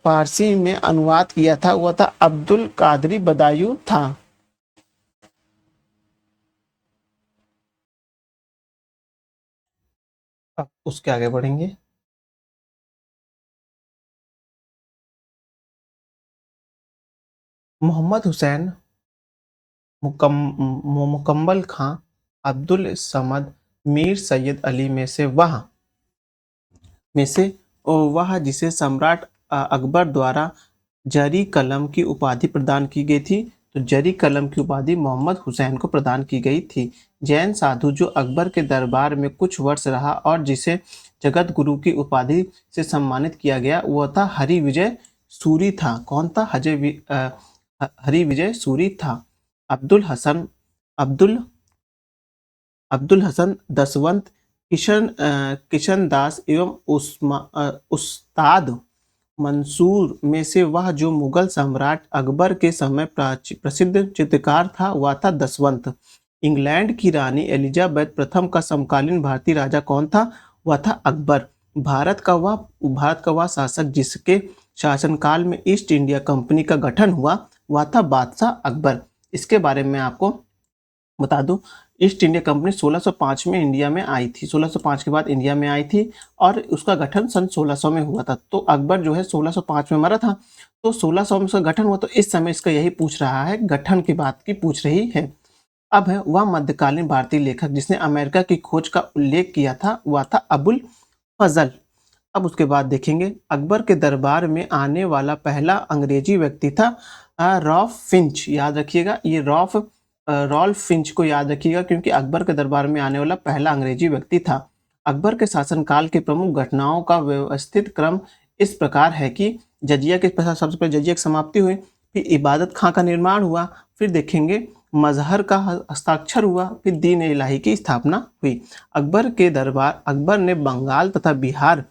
फारसी में अनुवाद किया था वह था अब्दुल कादरी बदायूं था। अब उसके आगे बढ़ेंगे। मोहम्मद हुसैन, मुकम्मल खां, अब्दुल समद, मीर सैयद अली में से वह जिसे सम्राट अकबर द्वारा जरी कलम की उपाधि प्रदान की गई थी। तो जरी कलम की उपाधि मोहम्मद हुसैन को प्रदान की गई थी। जैन साधु जो अकबर के दरबार में कुछ वर्ष रहा और जिसे जगत गुरु की उपाधि से सम्मानित किया गया वह था हरि विजय सूरी था। कौन था? हरि विजय सूरी था। अब्दुल हसन अब्दुल अब्दुल हसन दसवंत, किशन दास एवं उस्ताद मंसूर में से वह जो मुगल सम्राट अकबर के समय प्रसिद्ध चित्रकार था वह था दसवंत। इंग्लैंड की रानी एलिजाबेथ प्रथम का समकालीन भारतीय राजा कौन था? वह था अकबर। भारत का वह शासक जिसके शासनकाल में ईस्ट इंडिया कंपनी का गठन हुआ वह था बादशाह अकबर। इसके बारे में आपको बता दूं, ईस्ट इंडिया कंपनी 1605 में इंडिया में आई थी। 1605 के बाद इंडिया में आई थी और उसका गठन सन 1600 में हुआ था। तो अकबर जो है 1605 में मरा था, तो 1600 में उसका गठन हुआ। तो इस समय इसका यही पूछ रहा है, गठन की बात की पूछ रही है। अब है वह मध्यकालीन भारतीय लेखक जिसने अमेरिका की खोज का उल्लेख किया था वह था अबुल फजल। अब उसके बाद देखेंगे अकबर के दरबार में आने वाला पहला अंग्रेजी व्यक्ति था रॉल्फ फिंच। याद रखिएगा, ये रॉल्फ फिंच को याद रखिएगा क्योंकि अकबर के दरबार में आने वाला पहला अंग्रेजी व्यक्ति था। अकबर के शासनकाल की प्रमुख घटनाओं का व्यवस्थित क्रम इस प्रकार है कि जजिया के सबसे पहले जजिया की समाप्ति हुई, फिर इबादत खां का निर्माण हुआ, फिर देखेंगे मजहर का हस्ताक्षर हुआ, फिर दीन इलाही की स्थापना हुई। अकबर ने बंगाल तथा बिहार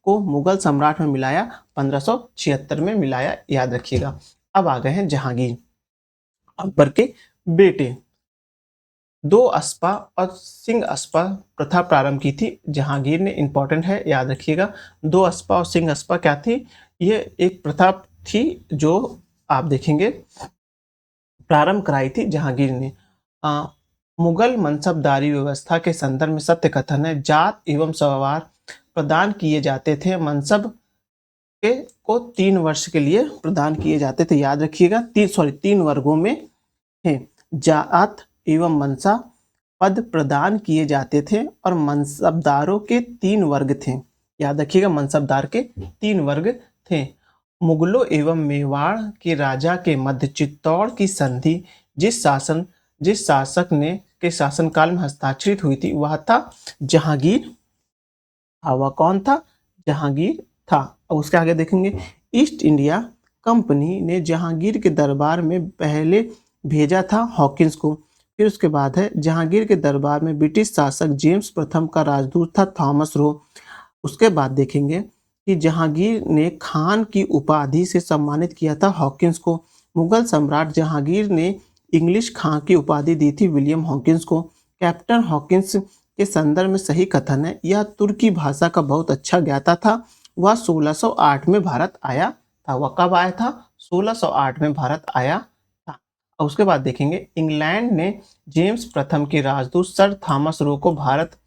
को मुगल सम्राट में मिलाया, 1576 में मिलाया। याद रखिएगा। अब आ गए हैं जहांगीर, अकबर के बेटे। दो अस्पा और सिंह अस्पा प्रथा प्रारंभ की थी जहांगीर ने। इंपॉर्टेंट है, याद रखिएगा। दो अस्पा और सिंह अस्पा क्या थी? ये एक प्रथा थी जो आप देखेंगे प्रारंभ कराई थी जहांगीर ने। मुगल मनसबदारी व्यवस्था के संदर्भ में सत्य कथन है जात एवं सवार प्रदान किए जाते थे। मनसब को 3 वर्ष के लिए प्रदान किए जाते थे। याद रखिएगा, 3 वर्गों में थे। जात एवं मनसा पद प्रदान किए जाते थे और मनसबदारों के 3 वर्ग थे। याद रखिएगा, मनसबदार के 3 वर्ग थे। मुगलों एवं मेवाड़ के राजा के मध्य चित्तौड़ की संधि जिस शासक ने के शासनकाल में हस्ताक्षरित हुई थी वह था जहांगीर। वह कौन था? जहांगीर था। और उसके आगे देखेंगे ईस्ट इंडिया कंपनी ने जहांगीर के दरबार में पहले भेजा था हॉकिंस को। फिर उसके बाद है जहांगीर के दरबार में ब्रिटिश शासक जेम्स प्रथम का राजदूत था थॉमस रो। उसके बाद देखेंगे कि जहांगीर ने खान की उपाधि से सम्मानित किया था हॉकिंस को। मुगल सम्राट जहांगीर ने इंग्लिश खां की उपाधि दी थी विलियम हॉकिंस को। कैप्टन हॉकिंस के संदर्भ में सही कथन है यह तुर्की भाषा का बहुत अच्छा ज्ञाता था। वह 1608 में भारत आया था। वह कब आया था? 1608 में भारत आया था। और उसके बाद देखेंगे इंग्लैंड ने जेम्स प्रथम के राजदूत सर थॉमस रो को भारत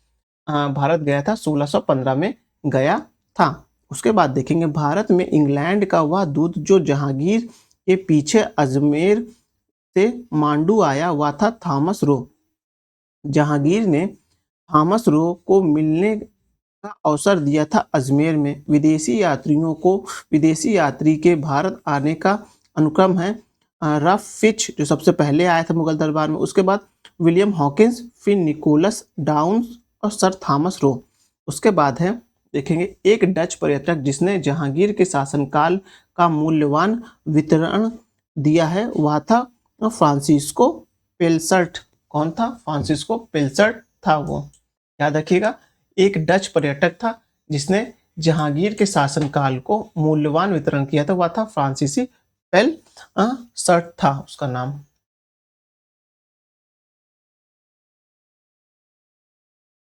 गया था, 1615 में गया था। उसके बाद देखेंगे भारत में इंग्लैंड का वह दूत जो जहांगीर के पीछे अजमेर से मांडू आया वह था थॉमस रो। जहांगीर ने थॉमस रो को मिलने का अवसर दिया था अजमेर में। विदेशी यात्री के भारत आने का अनुक्रम है रफ फिच जो सबसे पहले आया था मुगल दरबार में, उसके बाद विलियम हॉकिंस, फिर निकोलस डाउन्स और सर थॉमस रो। उसके बाद है देखेंगे एक डच पर्यटक जिसने जहांगीर के शासनकाल का मूल्यवान वितरण दिया है, वह था फ्रांसिस्को पेल्सर्ट। कौन था? फ्रांसिस्को पेल्सर्ट था वो, याद रखिएगा। एक डच पर्यटक था जिसने जहांगीर के शासनकाल को मूल्यवान वितरण किया था, वह था फ्रांसीसी पेल्सर्ट था उसका नाम।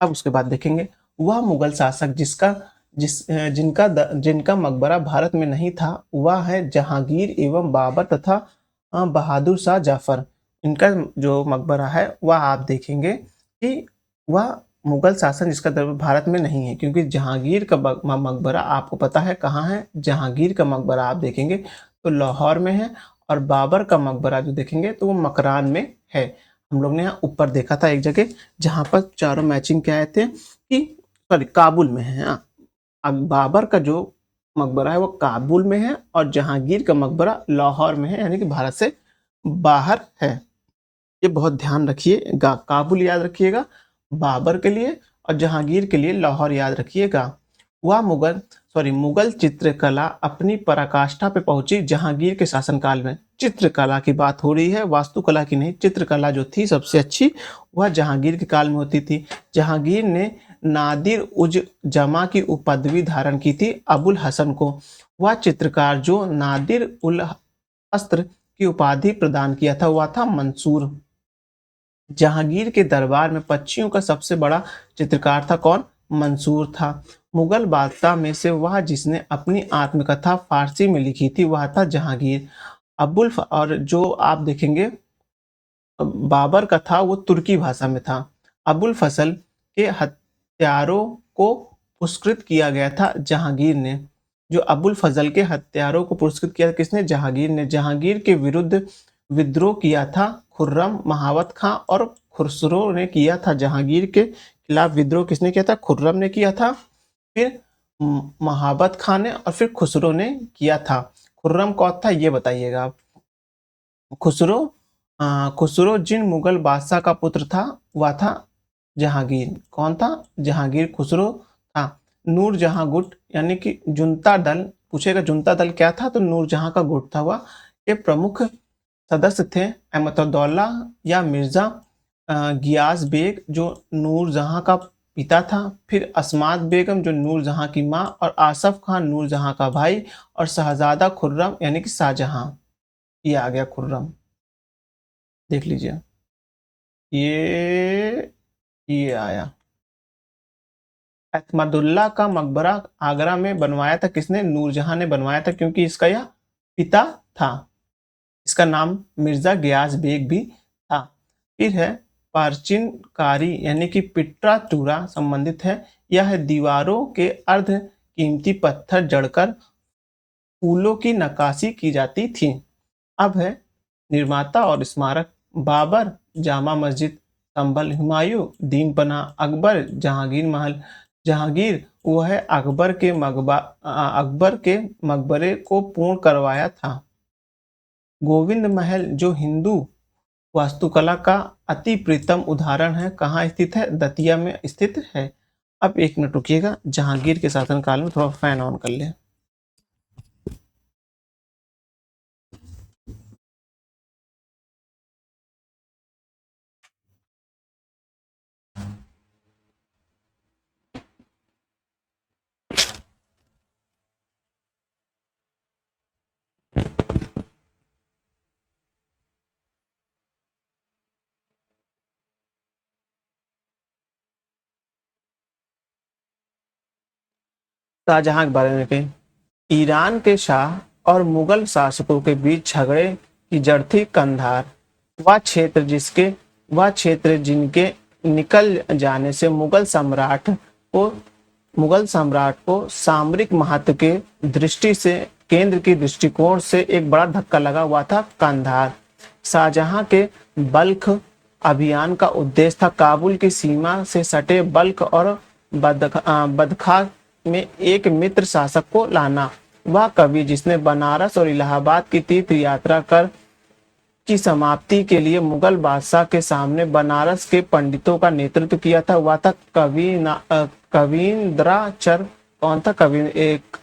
अब उसके बाद देखेंगे वह मुगल शासक जिनका मकबरा भारत में नहीं था, वह है जहांगीर एवं बाबर तथा बहादुर शाह जाफर। इनका जो मकबरा है वह आप देखेंगे कि वह मुगल शासन जिसका दरबार भारत में नहीं है, क्योंकि जहांगीर का मकबरा आपको पता है कहाँ है। जहांगीर का मकबरा आप देखेंगे तो लाहौर में है, और बाबर का मकबरा जो देखेंगे तो वो मकरान में है। हम लोग ने यहाँ ऊपर देखा था एक जगह जहाँ पर चारों मैचिंग क्या आए थे कि सॉरी काबुल में है। अब बाबर का जो मकबरा है वो काबुल में है और जहांगीर का मकबरा लाहौर में है, यानी कि भारत से बाहर है। ये बहुत ध्यान रखिएगा, काबुल याद रखिएगा बाबर के लिए और जहांगीर के लिए लाहौर याद रखिएगा। वह मुगल चित्रकला अपनी पराकाष्ठा पे पहुंची जहांगीर के शासनकाल में। चित्रकला की बात हो रही है, वास्तुकला की नहीं। चित्रकला जो थी सबसे अच्छी वह जहांगीर के काल में होती थी। जहांगीर ने नादिर उज जमा की उपपदवी धारण की थी अबुल हसन को। वह चित्रकार जो नादिर उल अस्त्र की उपाधि प्रदान किया था वह था मंसूर। जहांगीर के दरबार में पक्षियों का सबसे बड़ा चित्रकार था कौन? मंसूर था। मुगल बादशाह में से वह जिसने अपनी आत्मकथा फारसी में लिखी थी वह था जहांगीर। और जो आप देखेंगे बाबर का था वो तुर्की भाषा में था। अबुल फजल के हत्यारों को पुरस्कृत किया गया था जहांगीर ने। जो अबुल फजल के हत्यारों को पुरस्कृत किया किसने? जहांगीर ने। जहांगीर के विरुद्ध विद्रोह किया था खुर्रम, महावत खां और खुसरो ने किया था। जहांगीर के खिलाफ विद्रोह किसने किया था? खुर्रम ने किया था, फिर महावत खां ने और फिर खुसरो ने किया था। खुर्रम कौन था ये बताइएगा आप। खुसरो जिन मुगल बादशाह का पुत्र था वह था जहांगीर। कौन था? जहांगीर खुसरो था। नूरजहां गुट यानी कि जुनता दल, पूछेगा जुनता दल क्या था तो नूरजहां का गुट था वह। ये प्रमुख सदस्य थे अहमदुल्ला या मिर्जा गियास बेग जो नूरजहां का पिता था, फिर अस्मात बेगम जो नूरजहां की माँ, और आसफ खान नूरजहां का भाई, और शहजादा खुर्रम यानी कि शाहजहां। ये आ गया खुर्रम, देख लीजिए ये आया। अहमदुल्ला का मकबरा आगरा में बनवाया था किसने? नूरजहां ने बनवाया था, क्योंकि इसका यह पिता था। इसका नाम मिर्जा गियास बेग भी था। फिर है प्राचीनकारी यानी कि पिट्रा चूरा संबंधित है। यह दीवारों के अर्ध कीमती पत्थर जड़कर फूलों की नक्काशी की जाती थी। अब है निर्माता और स्मारक। बाबर जामा मस्जिद, संभल, हुमायूं दीनपना, अकबर जहांगीर महल। जहांगीर वो है अकबर के मकबरे को पूर्ण करवाया था। गोविंद महल जो हिंदू वास्तुकला का अति प्रीतम उदाहरण है, कहाँ स्थित है? दतिया में स्थित है। अब एक मिनट रुकिएगा, जहांगीर के शासनकाल में थोड़ा फैन ऑन कर ले। शाहजहां के बारे में कहें, ईरान के शाह और मुगल शासकों के बीच झगड़े की जड़ थी कंधार। वह क्षेत्र जिनके निकल जाने से मुगल सम्राट को सामरिक महत्व के दृष्टि से केंद्र की दृष्टिकोण से एक बड़ा धक्का लगा हुआ था कंधार। शाहजहां के बल्ख अभियान का उद्देश्य था काबुल की सीमा से सटे बल्ख और बदखा में एक मित्र शासक को लाना। वह कवि जिसने बनारस और इलाहाबाद की तीर्थ यात्रा कर की समाप्ति के लिए मुगल बादशाह के सामने बनारस के पंडितों का नेतृत्व किया था, वह था कविंद्राचर। कौन था?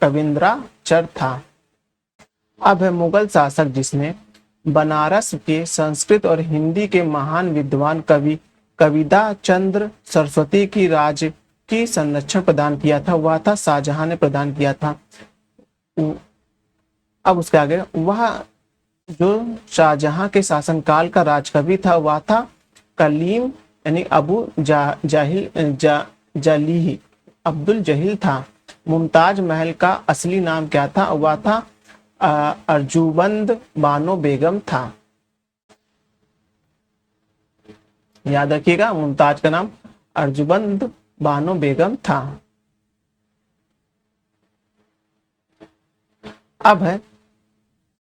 कविंद्राचर था। अब है मुगल शासक जिसने बनारस के संस्कृत और हिंदी के महान विद्वान कवि कविता चंद्र सरस्वती की राज की संरक्षण प्रदान किया था, वह था शाहजहां ने प्रदान किया था। अब उसके आगे वह जो शाहजहां के शासनकाल का राजकवि था वह था कलीम यानी जलीही अब्दुल जहील था। मुमताज महल का असली नाम क्या था? वह था अर्जुबंद बानो बेगम था। याद रखिएगा, मुमताज का नाम अर्जुबंद बानो बेगम था। अब है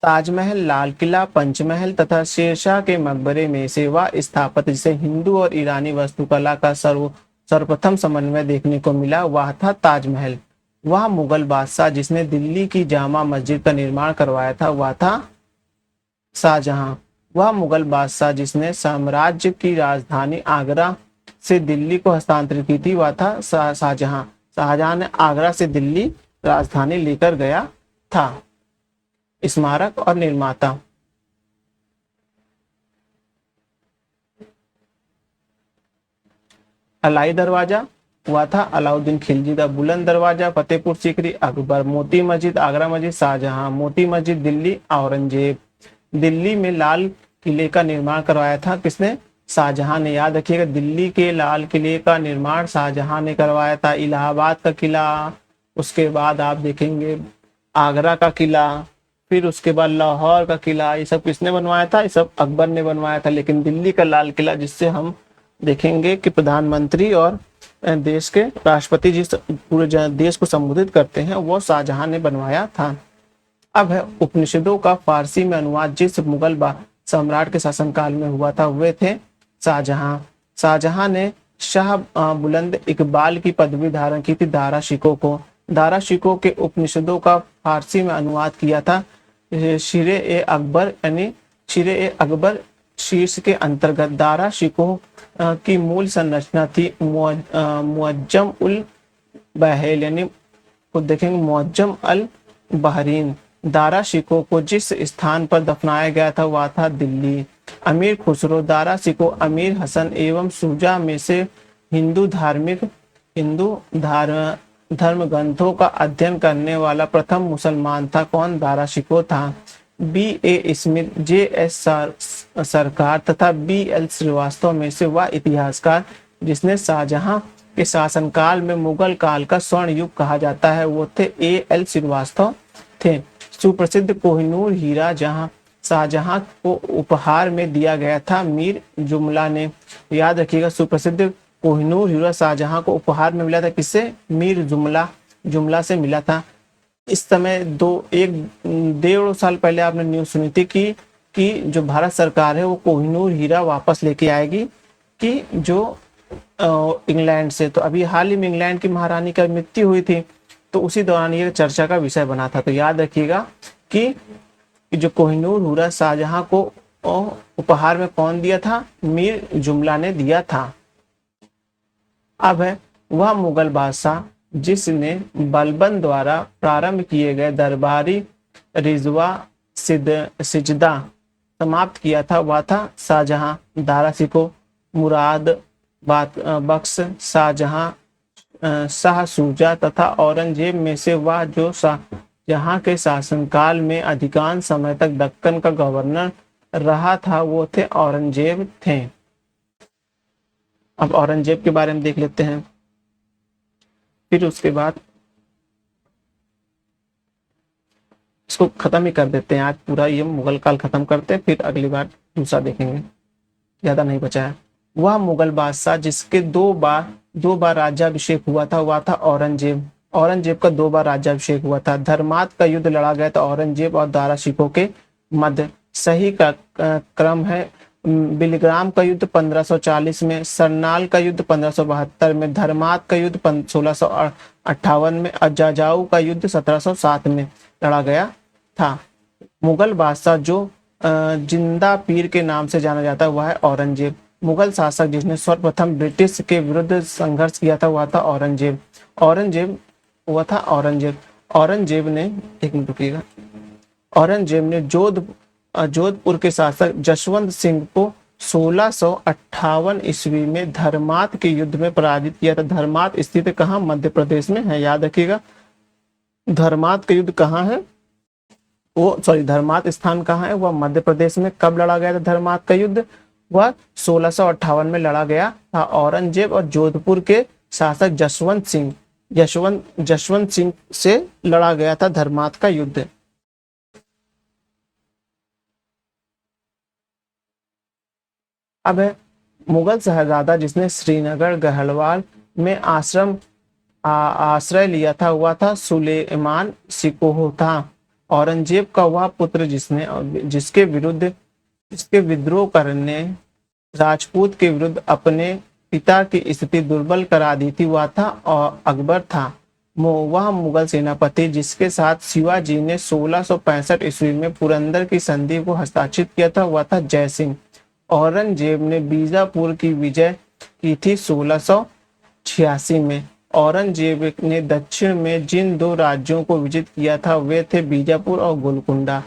ताजमहल, लाल किला, पंचमहल तथा शेरशाह के मकबरे में से वह स्थापत्य जिसे हिंदू और ईरानी वास्तुकला का सर्वप्रथम समन्वय देखने को मिला, वह था ताजमहल। वह मुगल बादशाह जिसने दिल्ली की जामा मस्जिद का निर्माण करवाया था, वह था शाहजहां। वह मुगल बादशाह जिसने साम्राज्य की राजधानी आगरा से दिल्ली को हस्तांतरित की थी, वह था शाहजहां। शाहजहां ने आगरा से दिल्ली राजधानी लेकर गया था। स्मारक और निर्माता। अलाई दरवाजा हुआ था अलाउद्दीन खिलजी का। बुलंद दरवाजा फतेहपुर सीकरी अकबर। मोती मस्जिद आगरा मस्जिद शाहजहां। मोती मस्जिद दिल्ली औरंगजेब। दिल्ली में लाल किले का निर्माण करवाया था किसने? शाहजहां ने। याद रखिएगा, दिल्ली के लाल किले का निर्माण शाहजहां ने करवाया था। इलाहाबाद का किला, उसके बाद आप देखेंगे आगरा का किला, फिर उसके बाद लाहौर का किला, ये सब किसने बनवाया था? ये सब अकबर ने बनवाया था। लेकिन दिल्ली का लाल किला, जिससे हम देखेंगे कि प्रधानमंत्री और देश के राष्ट्रपति जिस पूरे देश को संबोधित करते हैं, वो शाहजहां ने बनवाया था। अब है उपनिषदों का फारसी में अनुवाद जिस मुगल सम्राट के शासनकाल में हुआ था, वे थे शाहजहां। शाहजहां ने शाह बुलंद इकबाल की पदवी धारण की थी दारा शिकोह को। दारा शिकोह के उपनिषदों का फारसी में अनुवाद किया था शिरे ए अकबर यानी शिरे ए अकबर शीर्ष के अंतर्गत। दारा शिकोह की मूल संरचना थी मुअज्जम उल बहल यानी खुद देखेंगे मुअज्जम अल बहरीन। दारा शिकोह को जिस स्थान पर दफनाया गया था वह था दिल्ली। अमीर खुसरो। दारा शिकोह अमीर हसन एवं शुजा में से हिंदू धर्म ग्रंथों का अध्ययन करने वाला प्रथम मुसलमान था। कौन? दारा शिकोह था। B.A. Smith, J.S. सरकार तथा B.L. श्रीवास्तव में से वह इतिहासकार जिसने शाहजहां के शासनकाल में मुगल काल का स्वर्ण युग कहा जाता है, वो थे A.L. श्रीवास्तव थे। सुप्रसिद्ध कोहिनूर हीरा जहां शाहजहां को उपहार में दिया गया था मीर जुमला ने। याद रखिएगा, सुप्रसिद्ध कोहिनूर हीरा शाहजहां को उपहार में मिला था। किससे? मीर जुमला से मिला था। इस समय 1.5 साल पहले आपने न्यूज सुनी थी कि जो भारत सरकार है वो कोहिनूर हीरा वापस लेके आएगी कि जो इंग्लैंड से। तो अभी हाल ही में इंग्लैंड की महारानी का मृत्यु हुई थी, तो उसी दौरान ये चर्चा का विषय बना था। तो याद रखिएगा कि जो कोहिनूर हीरा शाहजहां को उपहार में कौन दिया था? मीर जुमला ने दिया था। अब है वह मुगल बादशाह जिसने बलबन द्वारा प्रारंभ किए गए दरबारी रिजवा सिजदा समाप्त किया था, वह था शाहजहां। दारा शिकोह, मुराद बख्श, शाहजहां, शाह शुजा तथा औरंगजेब में से वह जो शाहजहां के शासनकाल में अधिकांश समय तक दक्कन का गवर्नर रहा था, वो थे औरंगजेब थे। अब औरंगजेब के बारे में देख लेते हैं। फिर उसके बाद इसको खत्म ही कर देते हैं, आज पूरा ये मुगल काल खत्म करते हैं, फिर अगली बार दूसरा देखेंगे, ज्यादा नहीं बचा है। वह मुगल बादशाह जिसके दो बार राज्याभिषेक हुआ था, वह था औरंगजेब। औरंगजेब का 2 बार राज्याभिषेक हुआ था। धर्मात का युद्ध लड़ा गया था औरंगजेब और दारा शिकोह के मध्य। सही का क्रम है बिलग्राम का युद्ध 1540 में, सरनाल का युद्ध 1572 में, धर्मात का युद्ध 1658 में, अजाजाऊ का युद्ध 1707 में लड़ा गया था। मुगल बादशाह जो जिंदा पीर के नाम से जाना जाता है वह है औरंगजेब। मुगल शासक जिसने सर्वप्रथम ब्रिटिश के विरुद्ध संघर्ष किया था वह था औरंगजेब। औरंगजेब ने, एक मिनट रुकिएगा, औरंगजेब ने जोधपुर के शासक जसवंत सिंह को 1658 ईस्वी में धर्मात के युद्ध में पराजित किया था। धर्मात स्थित कहाँ? मध्य प्रदेश में है, याद रखिएगा। धर्मात का युद्ध कहाँ है? धर्मात स्थान कहाँ है? वह मध्य प्रदेश में। कब लड़ा गया था धर्मात का युद्ध? वह 1658 में लड़ा गया था। औरंगजेब और जोधपुर के शासक जसवंत सिंह से लड़ा गया था धर्मात का युद्ध। अब है मुगल शहजादा जिसने श्रीनगर गढ़वाल में आश्रय लिया था वह था सुलेमान शिकोह था। औरंगजेब का वह पुत्र जिसके विद्रोह करने राजपूत के विरुद्ध अपने पिता की स्थिति दुर्बल करा दी थी वह था और अकबर था। वह मुगल सेनापति जिसके साथ शिवाजी ने 1665 ईस्वी में पुरंदर की संधि को हस्ताक्षरित किया था वह था जय सिंह। औरंगजेब ने बीजापुर की विजय की थी 1686 में। औरंगजेब ने दक्षिण में जिन दो राज्यों को विजित किया था वे थे बीजापुर और गोलकुंडा।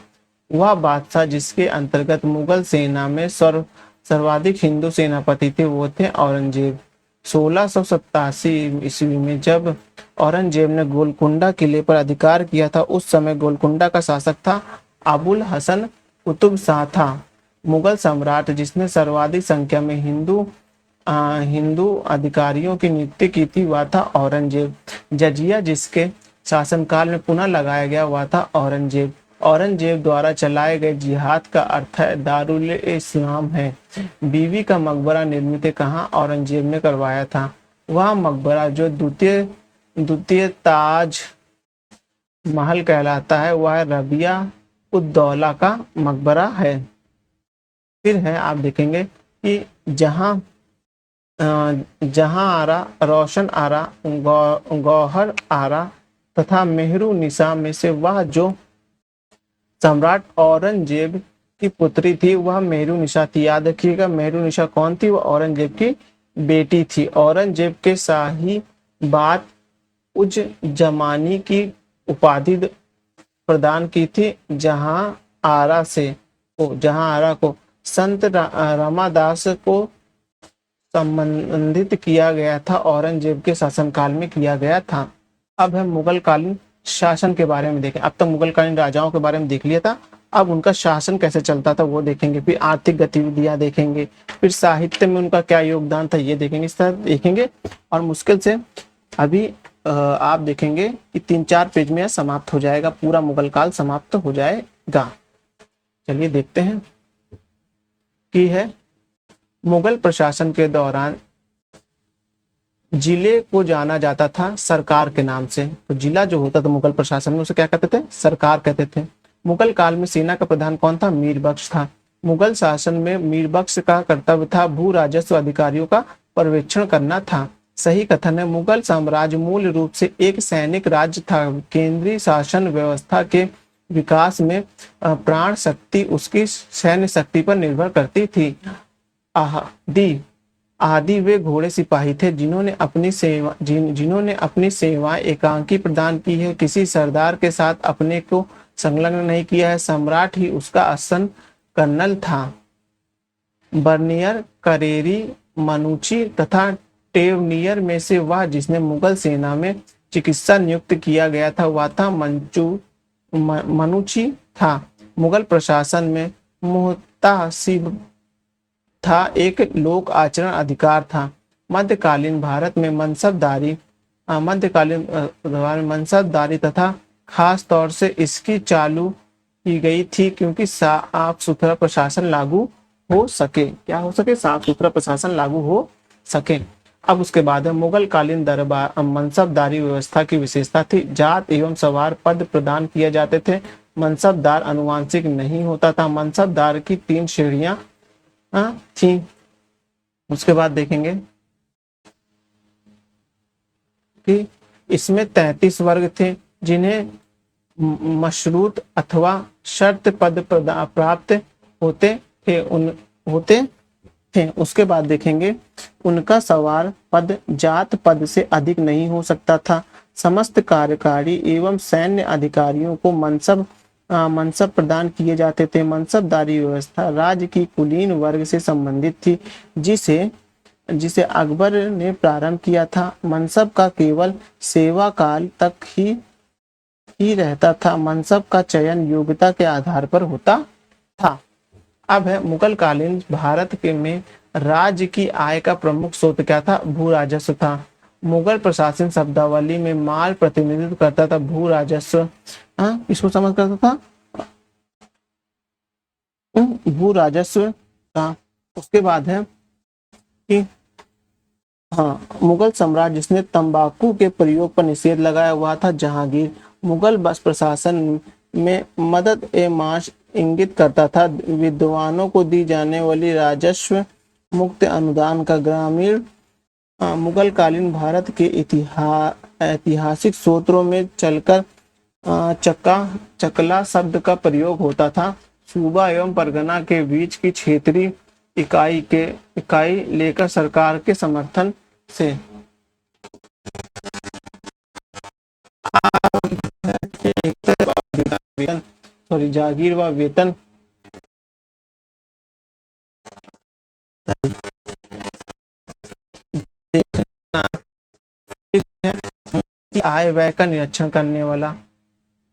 वह बादशाह जिसके अंतर्गत मुगल सेना में सर्वाधिक हिंदू सेनापति थे वो थे औरंगजेब। 1687 ईस्वी में जब औरंगजेब ने गोलकुंडा किले पर अधिकार किया था उस समय गोलकुंडा का शासक था अबुल हसन कुतुब शाह था। मुगल सम्राट जिसने सर्वाधिक संख्या में हिंदू अधिकारियों की नियुक्ति की थी वह था औरंगजेब। जजिया जिसके शासनकाल में पुनः लगाया गया वह था औरंगजेब। औरंगजेब द्वारा चलाए गए जिहाद का अर्थ है दारुल इस्लाम है। बीवी का मकबरा निर्मित कहाँ? औरंगजेब ने करवाया था। वह मकबरा जो द्वितीय ताज महल कहलाता है वह रबिया उद्दौला का मकबरा है। फिर है आप देखेंगे कि जहां आरा, रोशन आरा, गौहर आरा तथा मेहरू निशा में से वह जो सम्राट औरंगजेब की पुत्री थी वह मेहरू निशा थी। याद रखिएगा मेहरू निशा कौन थी? वह औरंगजेब की बेटी थी। औरंगजेब के शाही बात उज जमानी की उपाधि प्रदान की थी जहां आरा को संत रामादास को संबंधित किया गया था। औरंगजेब के शासनकाल में किया गया था। अब हम मुगल कालीन शासन के बारे में देखें। अब तक मुगल कालीन राजाओं के बारे में देख लिया था, अब उनका शासन कैसे चलता था वो देखेंगे। फिर आर्थिक गतिविधियां देखेंगे, फिर साहित्य में उनका क्या योगदान था ये देखेंगे, इस तरह देखेंगे। और मुश्किल से अभी आप देखेंगे कि 3-4 पेज में समाप्त हो जाएगा, पूरा मुगल काल समाप्त हो जाएगा। चलिए देखते हैं कि है मुगल प्रशासन के दौरान जिले को जाना जाता था सरकार के नाम से। तो जिला जो होता था मुगल प्रशासन में उसे क्या कहते थे? सरकार कहते थे। मुगल काल में सेना का प्रधान कौन था? मीर बख्श था। मुगल शासन में मीर बख्श का कर्तव्य था भू राजस्व अधिकारियों का पर्यवेक्षण करना था। सही कथन है मुगल साम्राज्य मूल रूप से एक सैनिक राज्य था। केंद्रीय शासन व्यवस्था के विकास में प्राण शक्ति उसकी सैन्य शक्ति पर निर्भर करती थी। आदि वे घोड़े सिपाही थे जिन्होंने अपनी सेवाएं एकांकी प्रदान की है। किसी सरदार के साथ अपने को संलग्न नहीं किया है। सम्राट ही उसका असन कर्नल था। बर्नियर, करेरी, मनुची तथा टेवनियर में से वह जिसने मुगल सेना में चिकित्सा नियुक्त किया गया था वह था मनुची था। मुगल प्रशासन में मुहतासिब था एक लोक आचरण अधिकार था। मध्यकालीन भारत में मनसबदारी तथा खास तौर से इसकी चालू की गई थी क्योंकि साफ सुथरा प्रशासन लागू हो सके। क्या हो सके? साफ सुथरा प्रशासन लागू हो सके। अब उसके बाद मुगल कालीन दरबार मनसबदारी व्यवस्था की विशेषता थी। जात एवं सवार पद प्रदान किए जाते थे। मनसबदार अनुवांशिक नहीं होता था। मनसबदार की 3 श्रेणियां थी। उसके बाद देखेंगे कि इसमें 33 वर्ग थे जिन्हें मशरूत अथवा शर्त पद प्राप्त होते थे उन होते थे। उसके बाद देखेंगे उनका सवार पद जात पद से अधिक नहीं हो सकता था। समस्त कार्यकारी एवं सैन्य अधिकारियों को मनसब प्रदान किए जाते थे। मनसबदारी व्यवस्था राज्य की कुलीन वर्ग से संबंधित थी, जिसे जिसे अकबर ने प्रारंभ किया था। मनसब का केवल सेवा काल तक ही रहता था। मनसब का चयन योग्यता के आधार पर होता था। अब है मुगल कालीन भारत के में राज्य की आय का प्रमुख स्रोत क्या था? भू राजस्व था। मुगल प्रशासन शब्दावली में माल प्रतिनिधित्व करता था भू राजस्व। इसको समझ करता था भू राजस्व का। उसके बाद है कि मुगल सम्राट जिसने तंबाकू के प्रयोग पर निषेध लगाया हुआ था जहांगीर। मुगल बस प्रशासन में मदद ए माश इंगित करता था। विद्वानों को दी जाने वाली राजस्व मुक्त अनुदान का ग्रामीण मुगल कालीन भारत के ऐतिहासिक स्रोतों में चलकर चकला शब्द का प्रयोग होता था। सूबा एवं परगना के बीच की क्षेत्रीय इकाई लेकर सरकार के समर्थन से जागीर व वेतन आय व्यय का निरीक्षण करने वाला।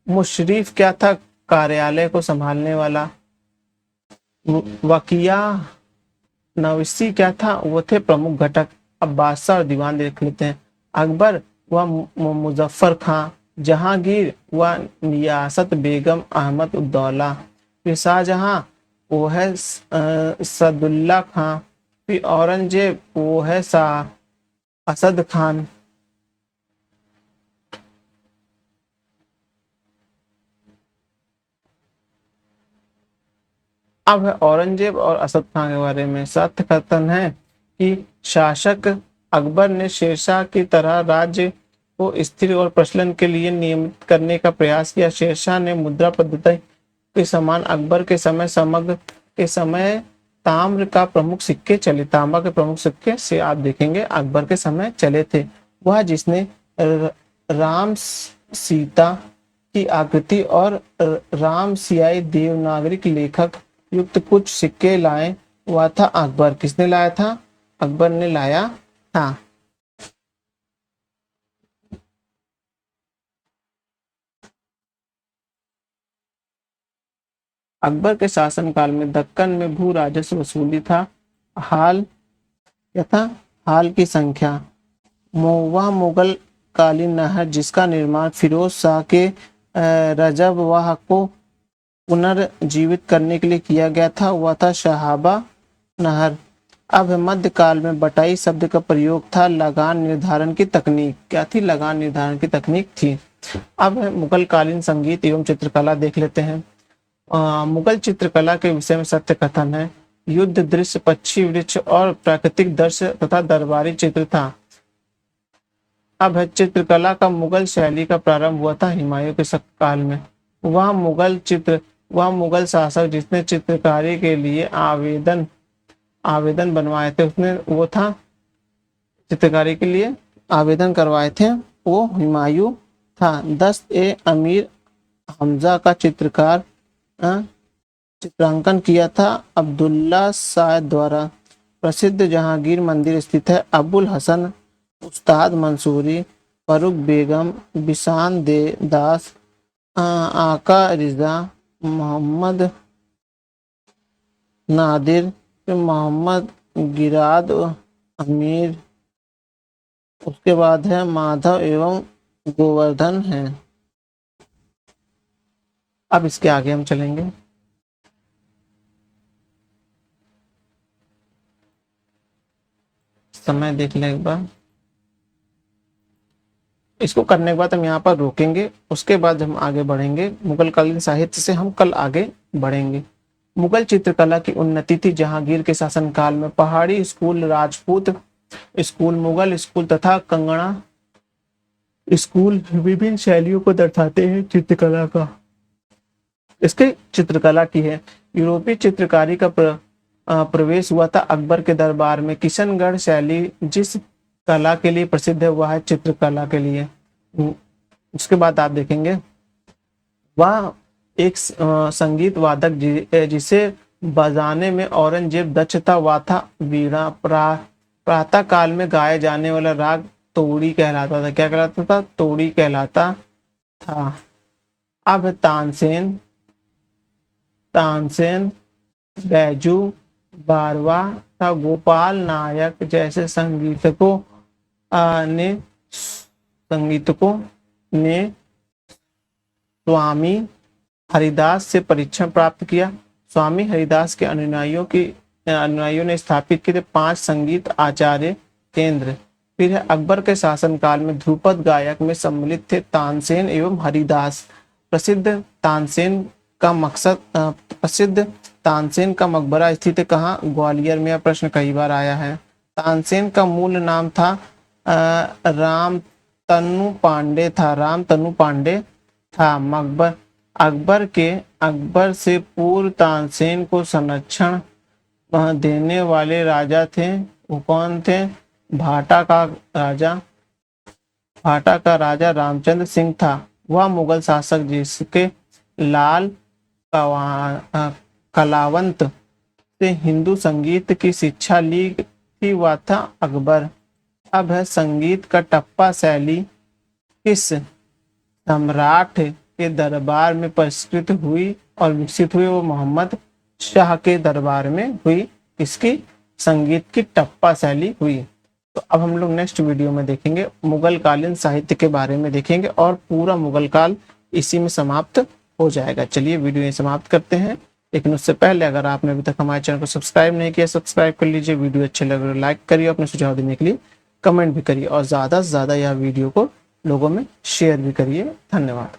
मुशरीफ क्या था? कार्यालय को संभालने वाला। वकिया नवसी क्या था? वो थे प्रमुख घटक। अब बादशाह और दीवान देख लेते हैं। अकबर व मुजफ्फर खां, जहांगीर व नियासत बेगम अहमद उद्दौला, फिर शाहजहां वो है सदुल्ला खां, फिर औरंगजेब वो है शाह असद खान। अब है औरंगजेब और असद खान के बारे में। सत्य कथन है कि शासक अकबर ने शेरशाह की तरह राज्य को स्थिर और प्रचलन के लिए नियमित करने का प्रयास किया। शेरशाह ने मुद्रा पद्धति के समान अकबर के समय समग्र के समय ताम्र का प्रमुख सिक्के चले। तांबा के प्रमुख सिक्के से आप देखेंगे अकबर के समय चले थे। वह जिसने राम सीता की आकृति और राम सियाई देवनागरिक लेखक युक्त कुछ सिक्के लाए हुआ था अकबर। किसने लाया था? अकबर ने लाया था। अकबर के शासनकाल में दक्कन में भू राजस्व वसूली था। हाल क्या था? हाल की संख्या। वह मुगल कालीन नहर जिसका निर्माण फिरोज शाह के रजबवाह को पुनर्जीवित करने के लिए किया गया था, वह था शहाबा नहर। अब मध्यकाल में बटाई शब्द का प्रयोग था। लगान निर्धारण की तकनीक क्या थी? लगान निर्धारण की तकनीक थी। अब मुगल कालीन संगीत एवं चित्रकला देख लेते हैं। मुगल चित्रकला के विषय में सत्य कथन है। युद्ध दृश्य, पक्षी वृक्ष और प्राकृतिक दृश्य तथा दरबारी चित्र था। अब है चित्रकला का मुगल शैली का प्रारंभ हुआ था हुमायूं के काल में। वह मुगल शासक जिसने चित्रकारी के लिए आवेदन बनवाए थे, उसने वो था चित्रकारी के लिए आवेदन करवाए थे, वो हुमायूं था। दस्त ए अमीर हमजा का चित्रांकन किया था अब्दुल्ला सायद द्वारा। प्रसिद्ध जहांगीर मंदिर स्थित है। अबुल हसन, उस्ताद मंसूरी, फरूक बेगम, बिशान दे दास, आका रिजा, मोहम्मद नादिर, मोहम्मद गिराद अमीर, उसके बाद है माधव एवं गोवर्धन है। अब इसके आगे हम चलेंगे। समय देख लें एक बार। इसको करने के बाद हम यहाँ पर रोकेंगे, उसके बाद हम आगे बढ़ेंगे। मुगल कालीन साहित्य से हम कल आगे बढ़ेंगे। मुगल चित्रकला की उन्नति थी जहांगीर के शासनकाल में। पहाड़ी school, Rajput school, Mughal school तथा कंगना स्कूल विभिन्न शैलियों को दर्शाते हैं चित्रकला का। इसके चित्रकला की है। यूरोपीय चित्रकारी का प्रवेश हुआ था अकबर के दरबार में। किशनगढ़ शैली जिस कला के लिए प्रसिद्ध है वह है चित्रकला के लिए। उसके बाद आप देखेंगे वह एक संगीत वादक जिसे बजाने में औरंगजेब दक्ष था, वह था वीणा। प्रातः काल में गाए जाने वाला राग तोड़ी कहलाता था। क्या कहलाता था? तोड़ी कहलाता था। अब तानसेन, बैजू बारवा तथा गोपाल नायक जैसे संगीतकों ने स्वामी हरिदास से परीक्षण प्राप्त किया। स्वामी हरिदास के अनुयायियों ने स्थापित किए 5 संगीत आचार्य केंद्र। फिर है अकबर के शासनकाल में ध्रुपद गायक में सम्मिलित थे तानसेन एवं हरिदास। प्रसिद्ध तानसेन का मकबरा स्थित है कहाँ? ग्वालियर में। यह प्रश्न कई बार आया है। तानसेन का मूल नाम था रामतनु पांडे था। अकबर से पूर्व तानसेन को संरक्षण देने वाले राजा थे। वो कौन थे? भाटा का राजा रामचंद्र सिंह था। वह मुगल शासक जिसके लाल कलावंत से हिंदू संगीत की शिक्षा ली थी वह था अकबर। अब है संगीत का टप्पा शैली किस सम्राट के दरबार में परिष्कृत हुई और विकसित हुई? वो मोहम्मद शाह के दरबार में हुई। इसकी संगीत की टप्पा शैली हुई। तो अब हम लोग नेक्स्ट वीडियो में देखेंगे मुगल कालीन साहित्य के बारे में देखेंगे और पूरा मुगल काल इसी में समाप्त हो जाएगा। चलिए वीडियो ये समाप्त करते हैं, लेकिन उससे पहले अगर आपने अभी तक हमारे चैनल को सब्सक्राइब नहीं किया, सब्सक्राइब कर लीजिए। वीडियो अच्छे लग रहे लाइक करिए, अपने सुझाव देने के लिए कमेंट भी करिए और ज़्यादा से ज़्यादा यह वीडियो को लोगों में शेयर भी करिए। धन्यवाद।